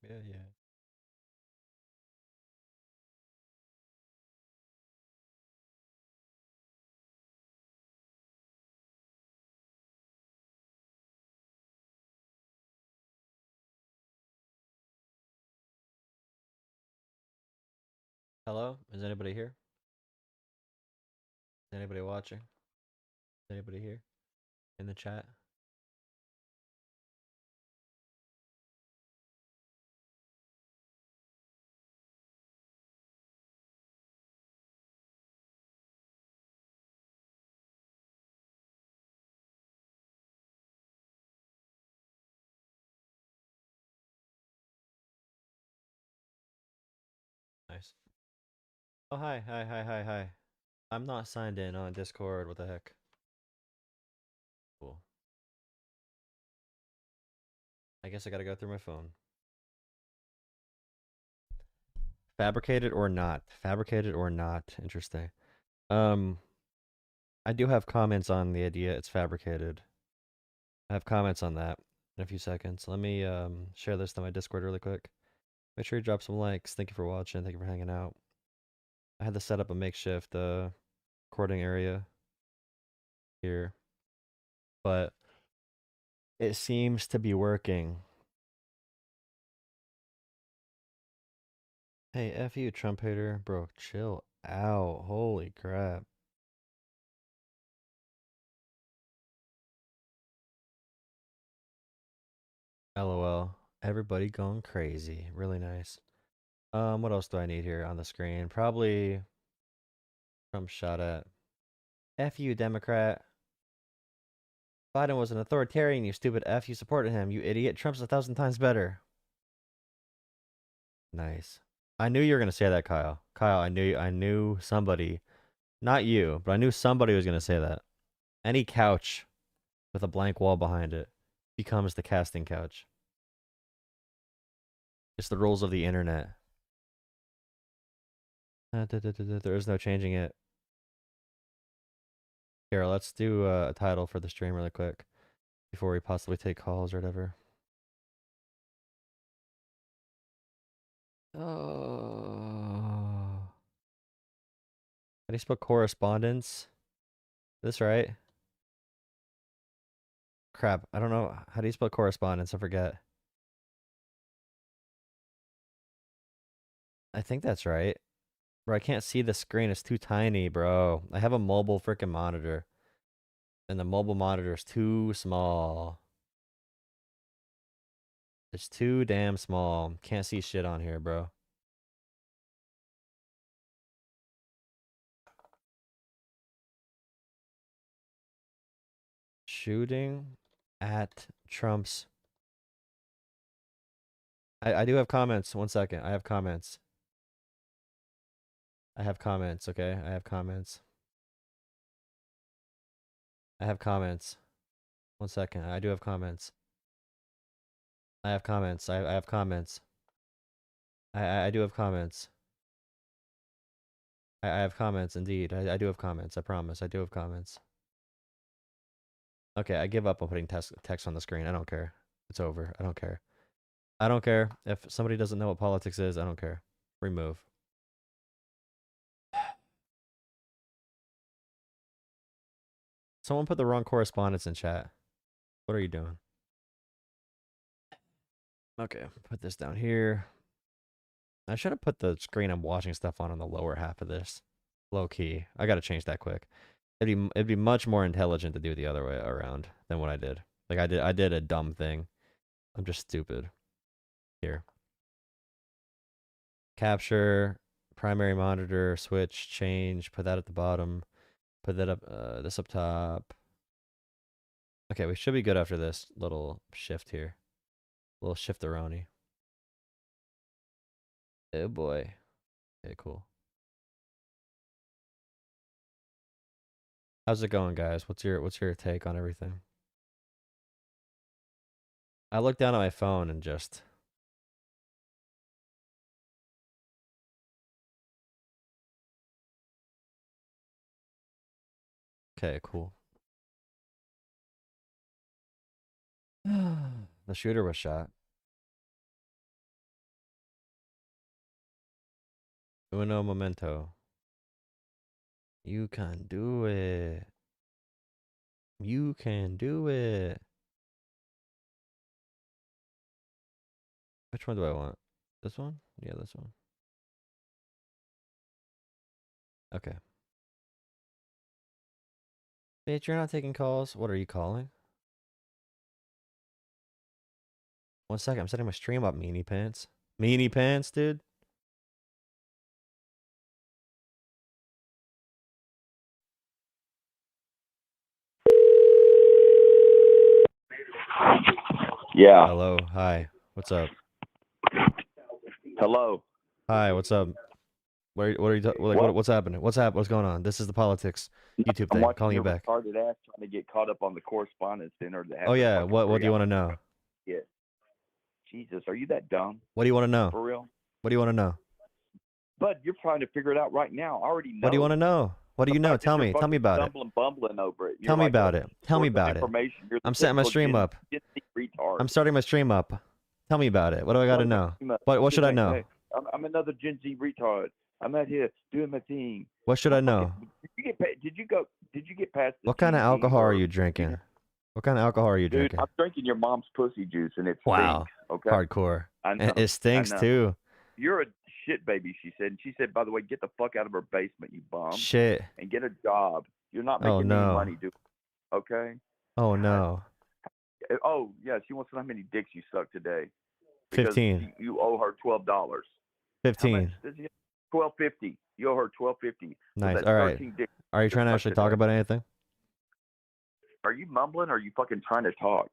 Yeah, yeah. Hello? Is anybody here? Is anybody watching? Is anybody here in the chat? Nice. Oh, hi, hi, hi, hi, hi. I'm not signed in on Discord. What the heck? Cool. I guess I gotta go through my phone. Fabricated or not? Fabricated or not? Interesting. Um, I do have comments on the idea it's fabricated. I have comments on that in a few seconds. Let me share this to my Discord really quick. Make sure you drop some likes. Thank you for watching. Thank you for hanging out. I had to set up a makeshift recording area here, but it seems to be working. Hey, F you, Trump hater. Bro, chill out. Holy crap. LOL. Everybody going crazy. Really nice. What else do I need here on the screen? Probably Trump shot at. F you, Democrat. Biden was an authoritarian, you stupid F. You supported him, you idiot. Trump's 1,000 times better. Nice. I knew you were gonna say that, Kyle. Kyle, I knew somebody, not you, but I knew somebody was gonna say that. Any couch with a blank wall behind it becomes the casting couch. It's the rules of the internet. There is no changing it. Here, let's do a title for the stream really quick before we possibly take calls or whatever. Oh. How do you spell correspondence? This right? Crap, I don't know. How do you spell correspondence? I forget. I think that's right. Bro, I can't see the screen. It's too tiny, bro. I have a mobile freaking monitor. And the mobile monitor is too small. It's too damn small. Can't see shit on here, bro. Shooting at Trump's. I do have comments. 1 second. I have comments. I have comments, okay? I have comments. I have comments. 1 second. I do have comments. I have comments. I have comments. I do have comments. I have comments indeed. I do have comments. I promise. I do have comments. Okay, I give up on putting text on the screen. I don't care. It's over. I don't care. I don't care. If somebody doesn't know what politics is, I don't care. Remove. Someone put the wrong correspondence in chat. What are you doing? Okay, put this down here. I should have put the screen I'm watching stuff on the lower half of this. Low key. I gotta change that quick. It'd be much more intelligent to do the other way around than what I did. Like I did a dumb thing. I'm just stupid. Here. Capture, primary monitor, switch, change, put that at the bottom, put that up this up top. Okay, we should be good after this little shift here. Little shift-a-roni. Oh boy. Okay, cool. How's it going, guys? What's your take on everything? I looked down at my phone and just okay, cool. The shooter was shot. Uno momento. You can do it. You can do it. Which one do I want? This one? Yeah, this one. Okay. Bitch, you're not taking calls. What are you calling? 1 second. I'm setting my stream up, meanie pants. Meanie pants, dude. Yeah. Hello. Hi. What's up? Hello. Hi. What's up? What's happening? What's going on? This is the politics YouTube I'm thing. watching Calling you your back. retarded ass trying to get caught up on the Correspondent dinner. Oh yeah. What do you want to know? Yeah. Jesus, are you that dumb? What do you want to know? For real? What do you want to know? Bud, you're trying to figure it out right now. I already know. What do you want to know? What do you know? Tell me. Tell me about it. Bumbling over it. Tell me about it. Tell me about it. I'm setting my stream up. I'm starting my stream up. Tell me about it. What do I got to know? What should I know? I'm another Gen Z retard. I'm out here doing my thing. What should I know? Did you get past the What kind of alcohol are you drinking? What kind of alcohol are you drinking? I'm drinking your mom's pussy juice, and it wow. stinks. Okay. Hardcore. I know. It stinks too. You're a shit baby, she said. And she said, by the way, get the fuck out of her basement, you bum. Shit. And get a job. You're not making any money, dude. Okay? Oh, no. Oh, yeah, she wants to know how many dicks you sucked today. 15. You owe her $12. 15. $12.50. You owe her $12.50. Nice. All right. Are you trying to actually talk about anything? Are you mumbling or are you fucking trying to talk?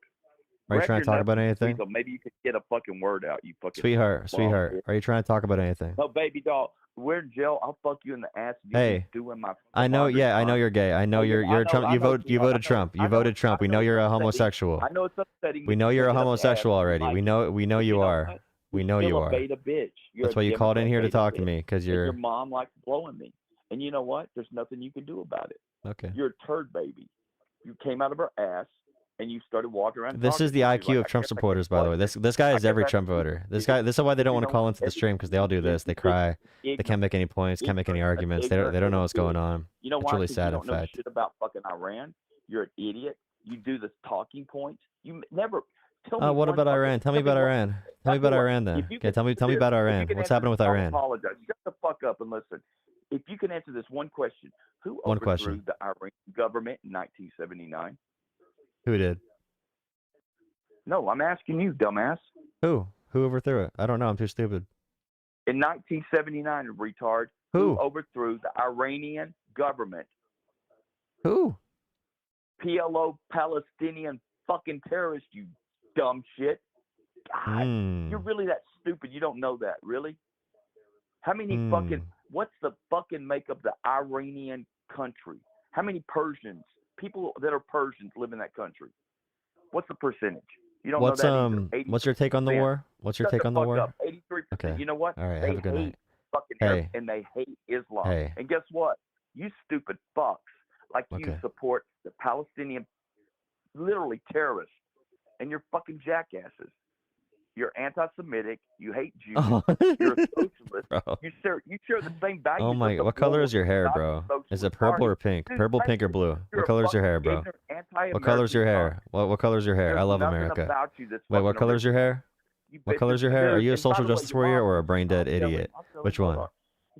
Are you trying to talk about anything? So maybe you could get a fucking word out, you fucking Sweetheart, are you trying to talk about anything? No, baby doll. We're in jail. I'll fuck you in the ass. Hey, doing my I know. Yeah, I know you're gay. I know you're Trump. You voted Trump. You voted Trump. We know you're a homosexual. I know it's upsetting. We know you're a homosexual already. We know you are. We know you are. That's why you called in here to talk to me, because your mom likes blowing me. And you know what? There's nothing you can do about it. Okay. You're a turd baby. You came out of her ass and you started walking around. This is the IQ of Trump supporters, by the way. This guy is every Trump voter. This is why they don't want to call into the stream, because they all do this. They cry. They can't make any points. Can't make any arguments. They don't know what's going on. You know why? It's really sad, in fact. You don't know fact. shit about fucking Iran. You're an idiot. You do the talking points. You never tell me. What about Iran? Tell me about Iran. Tell me about Iran then. Okay, tell me about Iran. What's happening with Iran? I apologize. Shut the fuck up and listen. If you can answer this one question, who overthrew the Iranian government in 1979? Who did? No, I'm asking you, dumbass. Who? Who overthrew it? I don't know. I'm too stupid. In 1979, retard. Who overthrew the Iranian government? Who? PLO, Palestinian fucking terrorist, you dumb shit. God, you're really that stupid. You don't know that, really? How many what's the fucking makeup of the Iranian country? How many Persians, people that are Persians, live in that country? What's the percentage? You don't know that either. What's your take on the war? What's your take on the war? 83%. Okay. You know what? All right. Have a good night. Fucking Arabs, and they hate Islam. Hey. And guess what? You stupid fucks, like you support the Palestinian, literally terrorists, and you're fucking jackasses. You're anti-Semitic. You hate Jews. You're a socialist. Bro. You share the same values. Oh my! What color is your hair, bro? Is it purple or pink? Dude, purple, pink, or blue? What color is your hair, bro? What color is your hair? What color is your hair? I love America. Wait, what color is your hair? What color is your hair? Are you a social justice warrior or a brain dead idiot? Which one?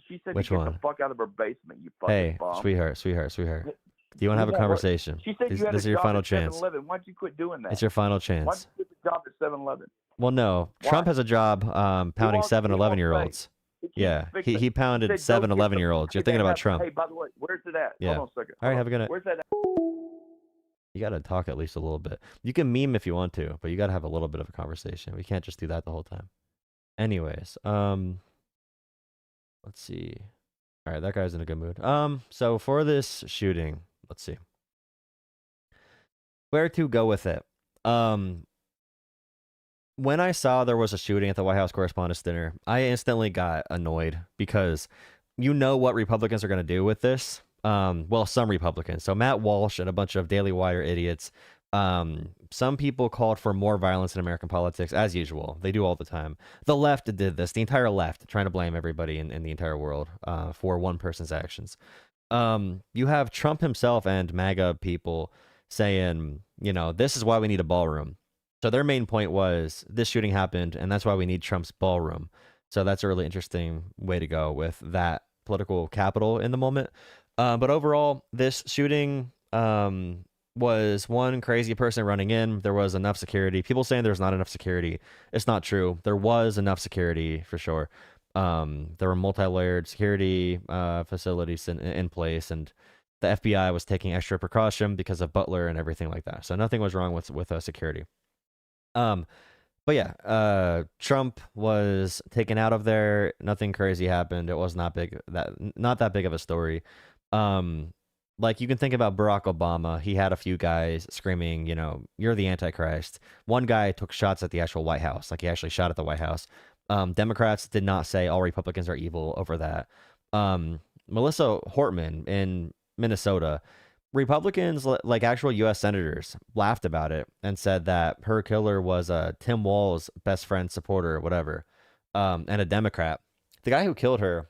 She said Which get one? the fuck out of her basement, you fucking Hey, bum. sweetheart. Do you want to have a conversation? She said This is your final chance. Why'd you quit doing that? It's your final Why'd chance. you quit the job at 7-Eleven? Well, no. Trump has a job pounding 7-11-year-olds. Yeah, he pounded 7-11-year-olds. You're thinking about Trump. Hey, by the way, where's it at? Yeah. Hold on a second. All right, have a good night. Where's that at? You got to talk at least a little bit. You can meme if you want to, but you got to have a little bit of a conversation. We can't just do that the whole time. Anyways, let's see. All right, that guy's in a good mood. So for this shooting, let's see. Where to go with it? When I saw there was a shooting at the White House Correspondents' Dinner, I instantly got annoyed because you know what Republicans are going to do with this. Well, some Republicans. So Matt Walsh and a bunch of Daily Wire idiots Some people called for more violence in American politics, as usual. They do all the time. The left did this. The entire left, trying to blame everybody in the entire world for one person's actions. You have Trump himself and MAGA people saying, this is why we need a ballroom. So their main point was this shooting happened, and that's why we need Trump's ballroom. So that's a really interesting way to go with that political capital in the moment. But overall, this shooting was one crazy person running in. There was enough security. People saying there's not enough security. It's not true. There was enough security for sure. There were multi-layered security facilities in place, and the FBI was taking extra precaution because of Butler and everything like that. So nothing was wrong with security. But yeah, Trump was taken out of there. Nothing crazy happened. It was not that big of a story. Like you can think about Barack Obama. He had a few guys screaming, you're the Antichrist. One guy took shots at the actual White House. Like he actually shot at the White House. Democrats did not say all Republicans are evil over that. Melissa Hortman in Minnesota, Republicans, like actual U.S. senators, laughed about it and said that her killer was Tim Walz's best friend, supporter, whatever, and a Democrat. The guy who killed her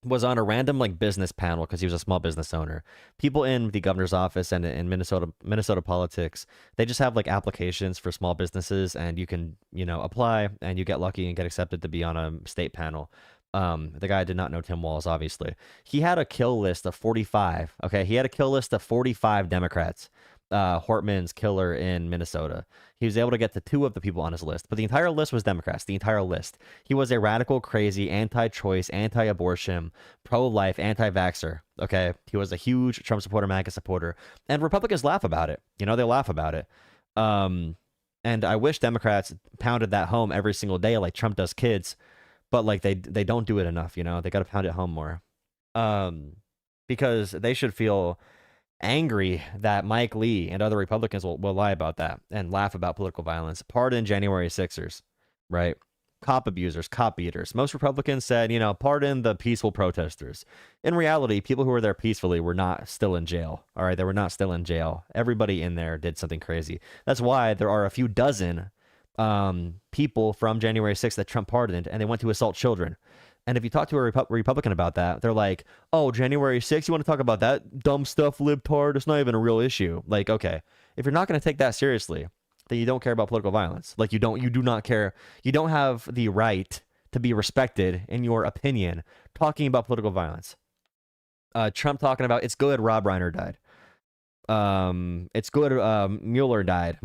was on a random business panel because he was a small business owner. People in the governor's office and in Minnesota politics, they just have applications for small businesses, and you can apply and you get lucky and get accepted to be on a state panel. The guy did not know Tim Walz, obviously. He had a kill list of 45. Okay, he had a kill list of 45 Democrats. Hortman's killer in Minnesota. He was able to get to 2 of the people on his list, but the entire list was Democrats. The entire list. He was a radical, crazy, anti-choice, anti-abortion, pro-life, anti-vaxxer. Okay, he was a huge Trump supporter, MAGA supporter, and Republicans laugh about it. They laugh about it. And I wish Democrats pounded that home every single day like Trump does kids, but they don't do it enough. They got to pound it home more. Because they should feel angry that Mike Lee and other Republicans will lie about that and laugh about political violence. Pardon January 6ers, right? Cop abusers, cop beaters. Most Republicans said, pardon the peaceful protesters. In reality, people who were there peacefully were not still in jail. All right, they were not still in jail. Everybody in there did something crazy. That's why there are a few dozen people from January 6th that Trump pardoned, and they went to assault children. And if you talk to a Republican about that, they're like, oh, January 6th, you want to talk about that dumb stuff, libtard? It's not even a real issue. Okay, if you're not going to take that seriously, then you don't care about political violence. You do not care. You don't have the right to be respected in your opinion talking about political violence. Trump talking about, it's good Rob Reiner died. It's good Mueller died,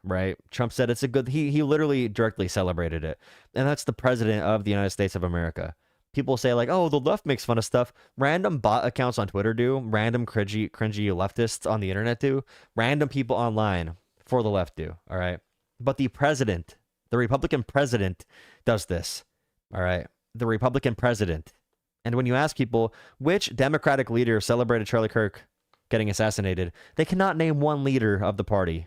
right? Trump said it's a good, he literally directly celebrated it. And that's the president of the United States of America. People say oh, the left makes fun of stuff. Random bot accounts on Twitter do. Random cringy leftists on the internet do. Random people online for the left do. All right. But the president, the Republican president does this. All right. The Republican president. And when you ask people which Democratic leader celebrated Charlie Kirk getting assassinated, they cannot name one leader of the party.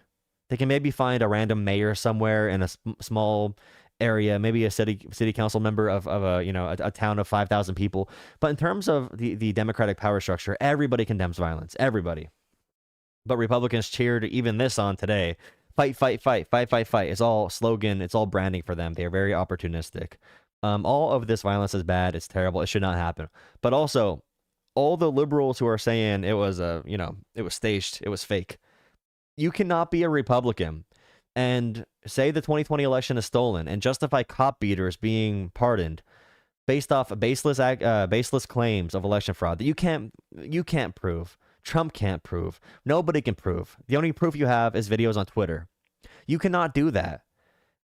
They can maybe find a random mayor somewhere in a small area, maybe a city council member of a town of 5,000 people. But in terms of the Democratic power structure, everybody condemns violence. Everybody. But Republicans cheered even this on today. Fight, fight, fight, fight, fight, fight. It's all slogan. It's all branding for them. They are very opportunistic. All of this violence is bad. It's terrible. It should not happen. But also, all the liberals who are saying it was it was staged, it was fake. You cannot be a Republican and say the 2020 election is stolen and justify cop beaters being pardoned based off baseless claims of election fraud that you can't prove. Trump can't prove. Nobody can prove. The only proof you have is videos on Twitter. You cannot do that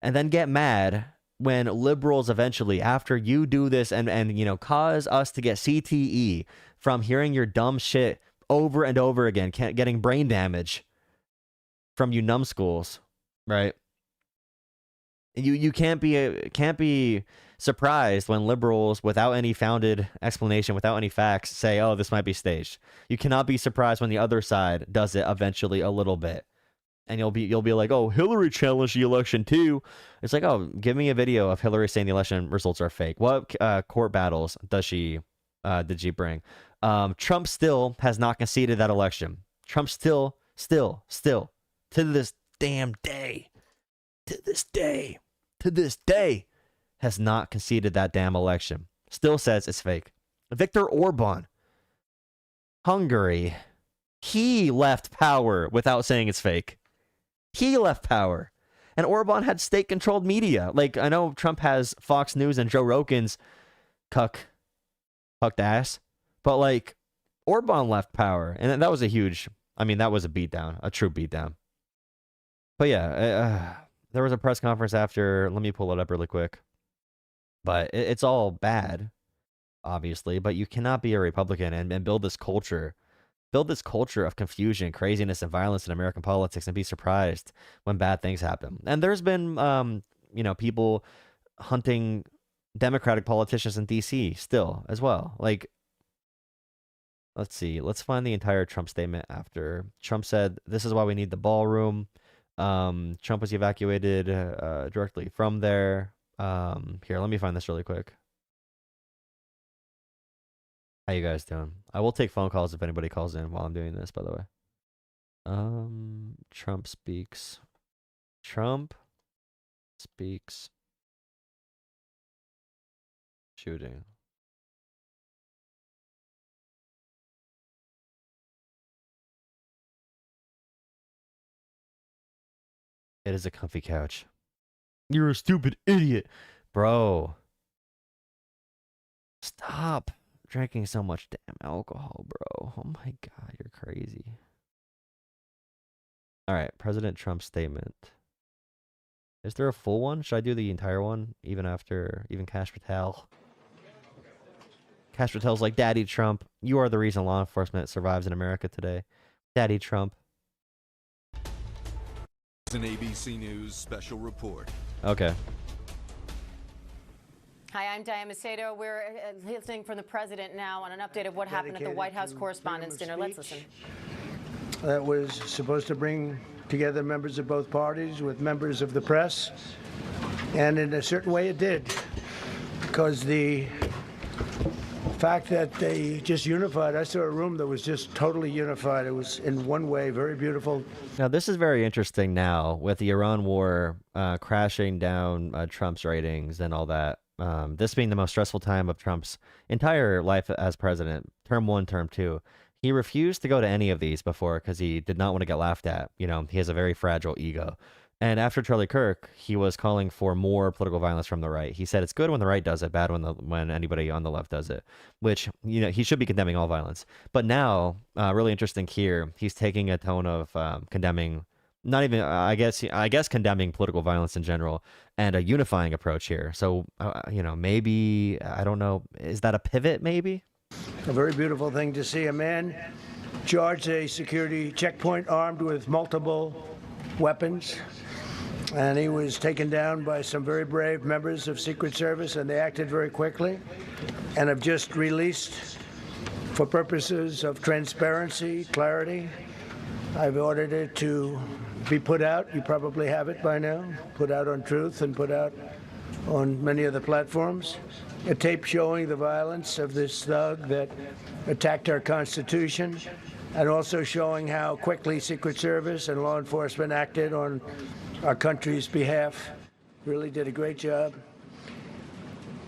and then get mad when liberals eventually, after you do this and cause us to get CTE from hearing your dumb shit over and over again, getting brain damage from you numbskulls, right? You can't be surprised when liberals, without any founded explanation, without any facts, say, oh, this might be staged. You cannot be surprised when the other side does it eventually a little bit. And you'll be like, oh, Hillary challenged the election too. It's like, oh, give me a video of Hillary saying the election results are fake. What court battles did she bring? Trump still has not conceded that election. Trump still to this damn day, to this day, has not conceded that damn election. Still says it's fake. Viktor Orban, Hungary, he left power without saying it's fake. He left power. And Orban had state-controlled media. Like, I know Trump has Fox News and Joe Rogan's cucked ass, but, like, Orban left power. And that was a huge, I mean, that was a beatdown, a true beatdown. But yeah, there was a press conference after, let me pull it up really quick. But it's all bad, obviously, but you cannot be a Republican and build this culture of confusion, craziness, and violence in American politics and be surprised when bad things happen. And there's been, people hunting Democratic politicians in D.C. still as well. Like, let's see. Let's find the entire Trump statement after. Trump said, "This is why we need the ballroom." Trump was evacuated directly from there. Here, let me find this really quick. How you guys doing? I will take phone calls if anybody calls in while I'm doing this, by the way. Trump speaks. Shooting. It is a comfy couch. You're a stupid idiot. Bro. Stop drinking so much damn alcohol, bro. Oh my God, you're crazy. All right, President Trump's statement. Is there a full one? Should I do the entire one, even Kash Patel? Kash Patel's like, "Daddy Trump, you are the reason law enforcement survives in America today. Daddy Trump." It's an ABC News special report. Okay. Hi, I'm Diane Macedo. We're listening from the president now on an update of what happened at the White House Correspondents' Dinner. Let's listen. That was supposed to bring together members of both parties with members of the press. And in a certain way it did, because the fact that they just unified, I saw a room that was just totally unified. It was in one way very beautiful. Now, this is very interesting now with the Iran war crashing down Trump's ratings and all that. This being the most stressful time of Trump's entire life as president, term 1, term 2. He refused to go to any of these before because he did not want to get laughed at. You know, he has a very fragile ego. And after Charlie Kirk, he was calling for more political violence from the right. He said it's good when the right does it, bad when anybody on the left does it, which, he should be condemning all violence. But now, really interesting here, he's taking a tone of condemning, not even, I guess condemning political violence in general and a unifying approach here. So, maybe, I don't know, is that a pivot maybe? A very beautiful thing to see. A man charged a security checkpoint armed with multiple weapons, and he was taken down by some very brave members of Secret Service, and they acted very quickly and have just released, for purposes of transparency, clarity, I've ordered it to be put out. You probably have it by now, put out on Truth and put out on many other platforms. A tape showing the violence of this thug that attacked our Constitution, and also showing how quickly Secret Service and law enforcement acted on our country's behalf. Really did a great job.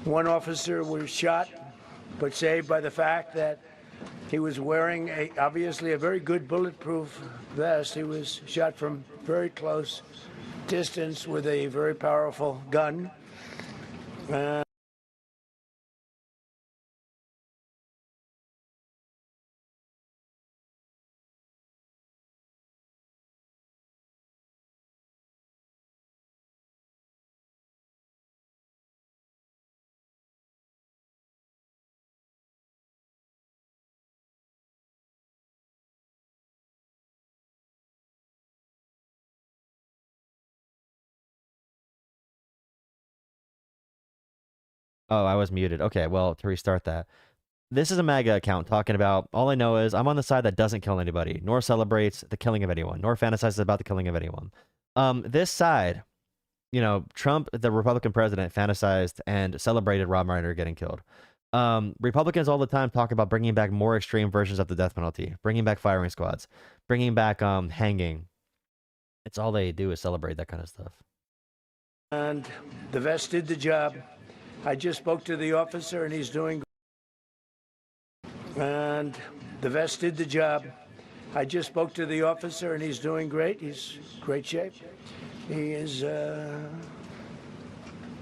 One officer was shot, but saved by the fact that he was wearing obviously a very good bulletproof vest. He was shot from very close distance with a very powerful gun. Oh, I was muted. Okay, well, to restart that. This is a MAGA account talking about, all I know is I'm on the side that doesn't kill anybody, nor celebrates the killing of anyone, nor fantasizes about the killing of anyone. This side, Trump, the Republican president, fantasized and celebrated Rob Reiner getting killed. Republicans all the time talk about bringing back more extreme versions of the death penalty, bringing back firing squads, bringing back hanging. It's all they do is celebrate that kind of stuff. And the vest did the job. I just spoke to the officer, and he's doing. And the vest did the job. I just spoke to the officer, and he's doing great. He's in great shape. He is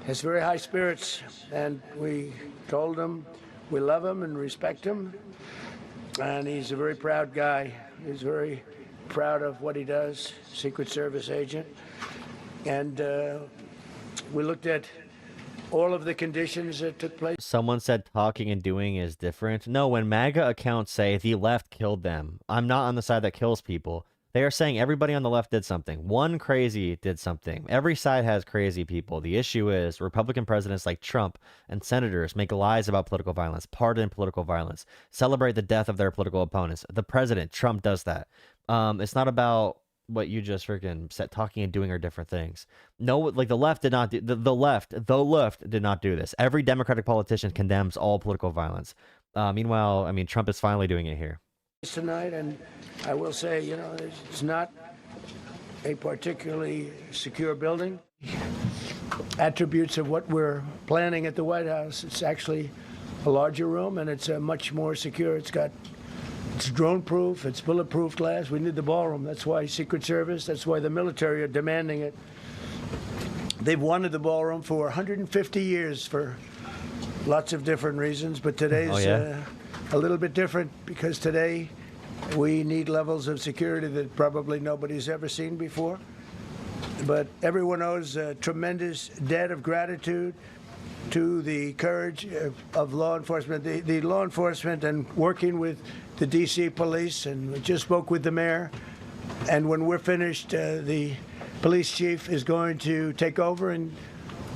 has very high spirits, and we told him we love him and respect him. And he's a very proud guy. He's very proud of what he does, Secret Service agent. And we looked at all of the conditions that took place. Someone said talking and doing is different. No, when MAGA accounts say the left killed them, I'm not on the side that kills people. They are saying everybody on the left did something. One crazy did something. Every side has crazy people. The issue is Republican presidents like Trump and senators make lies about political violence, pardon political violence, celebrate the death of their political opponents. The president, Trump, does that. It's not about what you just freaking said. Talking and doing are different things. No, like the left did not do the left did not do this. Every Democratic politician condemns all political violence. Meanwhile, I mean, Trump is finally doing it here tonight, and I will say, you know, it's not a particularly secure building. Attributes of what we're planning at the White House, it's actually a larger room, and it's much more secure. It's drone-proof, it's bulletproof glass. We need the ballroom. That's why Secret Service, that's why the military are demanding it. They've wanted the ballroom for 150 years for lots of different reasons, but today's a little bit different because today we need levels of security that probably nobody's ever seen before. But everyone owes a tremendous debt of gratitude to the courage of law enforcement, the law enforcement, and working with the D.C. police. And we just spoke with the mayor. And when we're finished, the police chief is going to take over and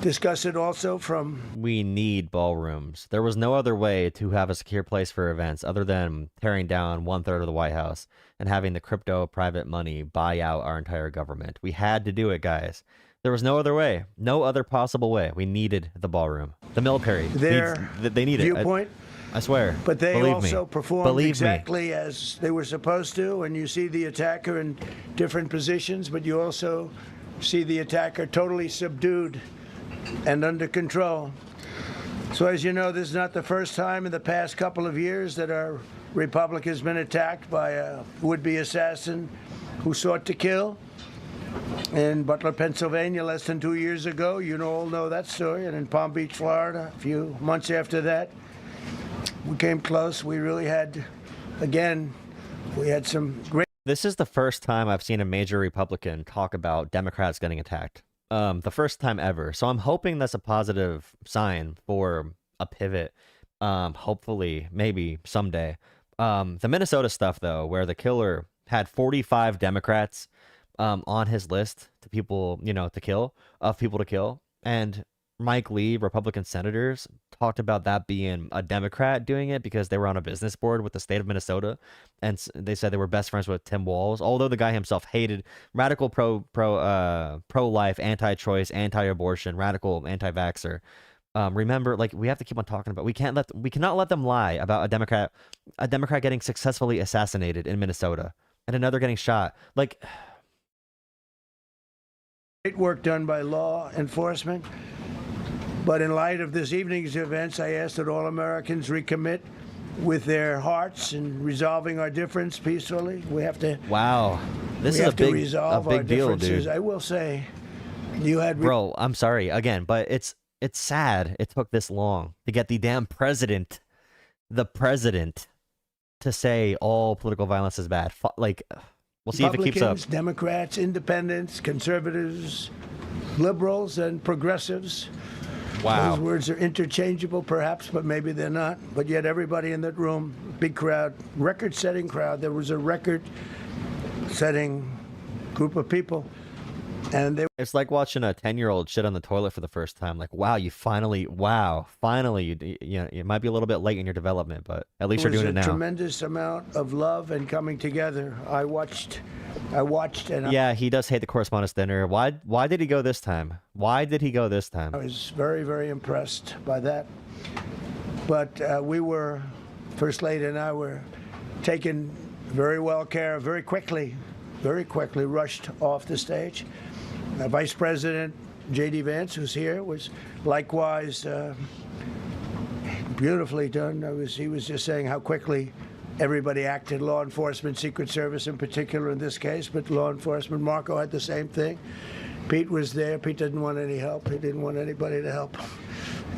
discuss it also from. We need ballrooms. There was no other way to have a secure place for events other than tearing down 1/3 of the White House and having the crypto private money buy out our entire government. We had to do it, guys. There was no other way. No other possible way. We needed the ballroom. The military they need viewpoint, it. I swear. But they Believe also me. performed exactly as they were supposed to, and you see the attacker in different positions, but you also see the attacker totally subdued and under control. So as you know, this is not the first time in the past couple of years that our republic has been attacked by a would-be assassin who sought to kill. In Butler, Pennsylvania, less than 2 years ago, you all know that story, and in Palm Beach, Florida, a few months after that, we came close. We really had, again, we had some great. This is the first time I've seen a major Republican talk about Democrats getting attacked. The first time ever. So I'm hoping that's a positive sign for a pivot. Hopefully, maybe someday. The Minnesota stuff, though, where the killer had 45 Democrats on his list to people, to kill. And Mike Lee, Republican senators, talked about that being a Democrat doing it because they were on a business board with the state of Minnesota, and they said they were best friends with Tim Walz, although the guy himself hated radical pro-life, anti-choice, anti-abortion, radical anti-vaxxer. Remember, like, we have to keep on talking about. We cannot let them lie about a Democrat getting successfully assassinated in Minnesota and another getting shot. Like, great work done by law enforcement. But in light of this evening's events, I ask that all Americans recommit with their hearts and resolving our difference peacefully. We have to. Wow, this is a big deal, dude. I will say, you had. Bro, I'm sorry again, but it's sad it took this long to get the damn president, to say all political violence is bad. Like, we'll see if it keeps up. Democrats, independents, conservatives, liberals, and progressives. Wow. Those words are interchangeable, perhaps, but maybe they're not. But yet everybody in that room, big crowd, record-setting crowd. There was a record-setting group of people. And it's like watching a 10-year-old shit on the toilet for the first time. Like, wow, finally, you might be a little bit late in your development, but at least you're doing it now. There was a tremendous amount of love and coming together. I watched, and yeah, he does hate the Correspondence dinner. Why did he go this time? I was very, very impressed by that. But First Lady and I were taken very well care of very quickly very quickly rushed off the stage. Vice President J.D. Vance, who's here, was likewise beautifully done. He was just saying how quickly everybody acted, law enforcement, Secret Service in particular in this case, but law enforcement. Marco had the same thing. Pete was there. Pete didn't want any help. He didn't want anybody to help him.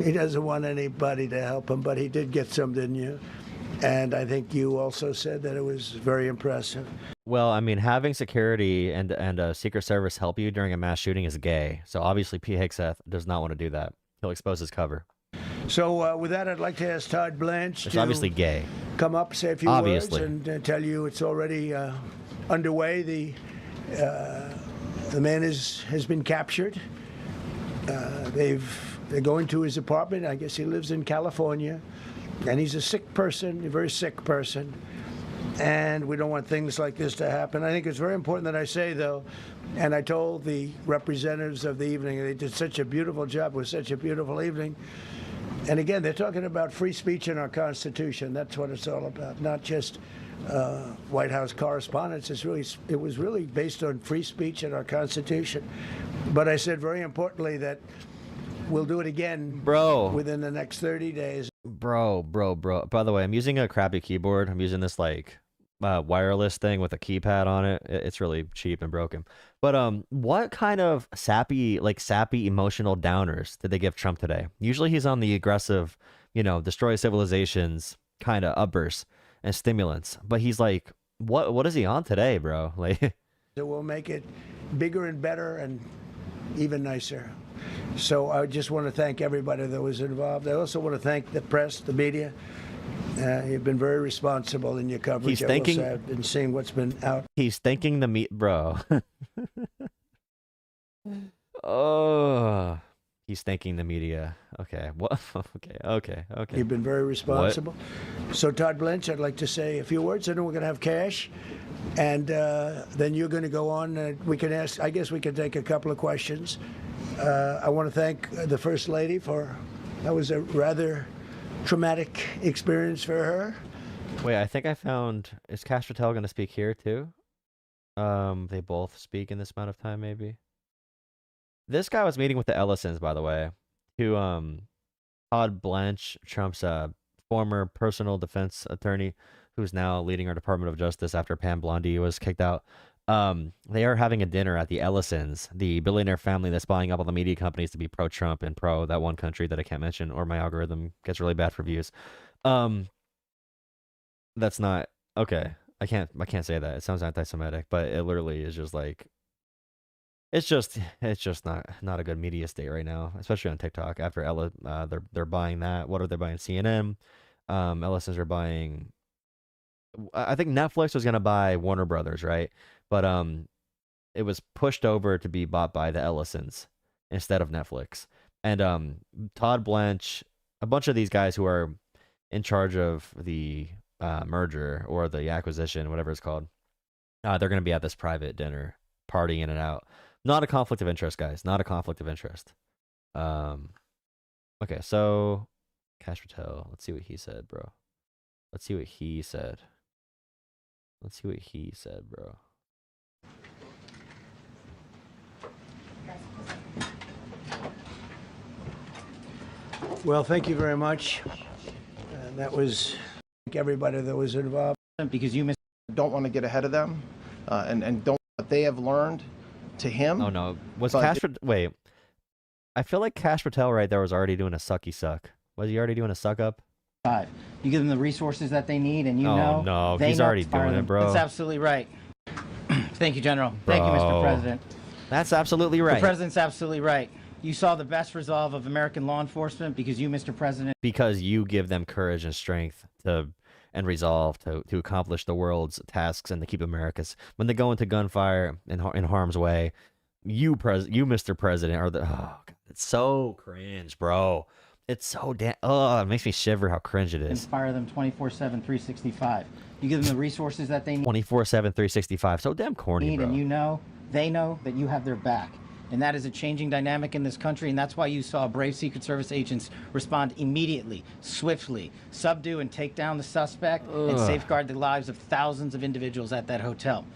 He doesn't want anybody to help him, but he did get some, didn't you? And I think you also said that it was very impressive. Well, I mean, having security and a Secret Service help you during a mass shooting is gay. So obviously Pete Hegseth does not want to do that. He'll expose his cover. So with that, I'd like to ask Todd Blanche It's to obviously gay. Come up, say a few Obviously. words, and tell you it's already underway. The man has been captured. They're going to his apartment. I guess he lives in California, and he's a sick person, a very sick person. And we don't want things like this to happen. I think it's very important that I say, though, and I told the representatives of the evening, they did such a beautiful job. It was such a beautiful evening. And again, they're talking about free speech in our Constitution. That's what it's all about, not just White House correspondence. It was really based on free speech in our Constitution. But I said very importantly that we'll do it again, bro, within the next 30 days. Bro. By the way, I'm using a crappy keyboard. I'm using this like wireless thing with a keypad on it. It's really cheap and broken. But what kind of sappy emotional downers did they give Trump today? Usually he's on the aggressive, destroy civilizations kind of uppers and stimulants. But he's like, what is he on today, bro? Like, so we'll make it bigger and better and even nicer. So I just want to thank everybody that was involved. I also want to thank the press, the media. You've been very responsible in your coverage. And seeing what's been out. He's thanking the bro. Oh, he's thanking the media. Okay. What? Okay. You've been very responsible. What? So Todd Blanche, I'd like to say a few words, and then we're going to have cash, and then you're going to go on. We can ask. I guess we can take a couple of questions. I want to thank the First Lady that was a rather traumatic experience for her. Wait, I think I found, is Cash Patel going to speak here too? They both speak in this amount of time, maybe. This guy was meeting with the Ellisons, by the way, who Todd Blanche, Trump's former personal defense attorney, who's now leading our Department of Justice after Pam Bondi was kicked out. They are having a dinner at the Ellisons, the billionaire family that's buying up all the media companies to be pro-Trump and pro that one country that I can't mention, or my algorithm gets really bad for views. That's not okay. I can't say that. It sounds anti-Semitic, but it literally is just like, it's just not a good media state right now, especially on TikTok. After they're buying that. What are they buying? CNN. Ellisons are buying. I think Netflix was gonna buy Warner Brothers, right? But it was pushed over to be bought by the Ellisons instead of Netflix. And Todd Blanche, a bunch of these guys who are in charge of the merger or the acquisition, whatever it's called, they're going to be at this private dinner, partying in and out. Not a conflict of interest, guys. Not a conflict of interest. Okay, so Cash Patel. Let's see what he said, bro. Let's see what he said, bro. Well, thank you very much. That was everybody that was involved. Because you don't want to get ahead of them, and don't what they have learned to him. Oh no, wait? I feel like Cash Patel right there was already doing a sucky suck. Was he already doing a suck up? You give them the resources that they need, and no, he's already doing it, bro. That's absolutely right. Thank you, General. Thank you, Mr. President. That's absolutely right. The President's absolutely right. You saw the best resolve of American law enforcement because you, Mr. President. Because you give them courage and strength and resolve to accomplish the world's tasks and to keep America's. When they go into gunfire in harm's way, you, Mr. President, are the. Oh, God, it's so cringe, bro. It's so damn. Oh, it makes me shiver how cringe it is. Inspire them 24/7, 365. You give them the resources that they need. 24/7, 365. So damn corny, bro. And they know that you have their back. And that is a changing dynamic in this country, and that's why you saw brave Secret Service agents respond immediately, swiftly, subdue and take down the suspect, and safeguard the lives of thousands of individuals at that hotel.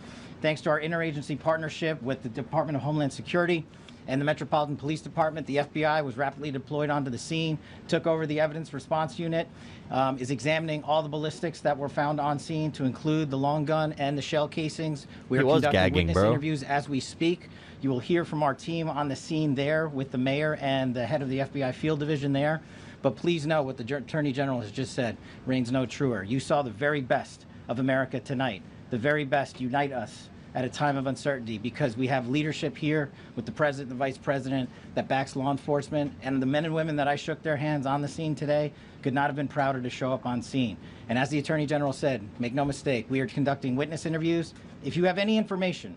Thanks to our interagency partnership with the Department of Homeland Security and the Metropolitan Police Department, the FBI was rapidly deployed onto the scene, took over the evidence response unit, is examining all the ballistics that were found on scene, to include the long gun and the shell casings. We are conducting witness interviews as we speak. You will hear from our team on the scene there with the mayor and the head of the FBI field division there. But please know what the Attorney General has just said reigns no truer. You saw the very best of America tonight. The very best unite us at a time of uncertainty, because we have leadership here with the president and the vice president that backs law enforcement, and the men and women that I shook their hands on the scene today could not have been prouder to show up on scene. And as the Attorney General said, make no mistake, we are conducting witness interviews. If you have any information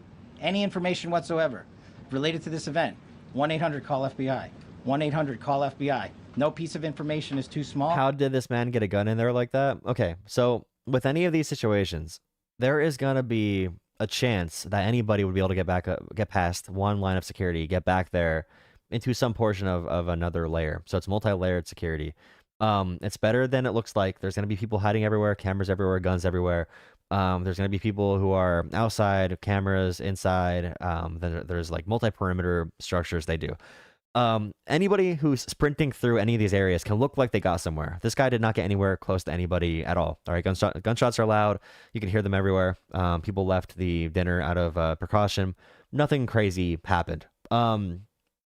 whatsoever related to this event, 1-800-CALL-FBI, 1-800-CALL-FBI. No piece of information is too small. How did this man get a gun in there like that? Okay, so with any of these situations, there is gonna be a chance that anybody would be able to get past one line of security, get back there into some portion of another layer. So it's multi-layered security. It's better than it looks like. There's going to be people hiding everywhere, cameras everywhere, guns everywhere. There's going to be people who are outside, cameras inside. There's like multi-perimeter structures they do. Anybody who's sprinting through any of these areas can look like they got somewhere. This guy did not get anywhere close to anybody at all. All right, gunshots are loud. You can hear them everywhere. People left the dinner out of precaution. Nothing crazy happened.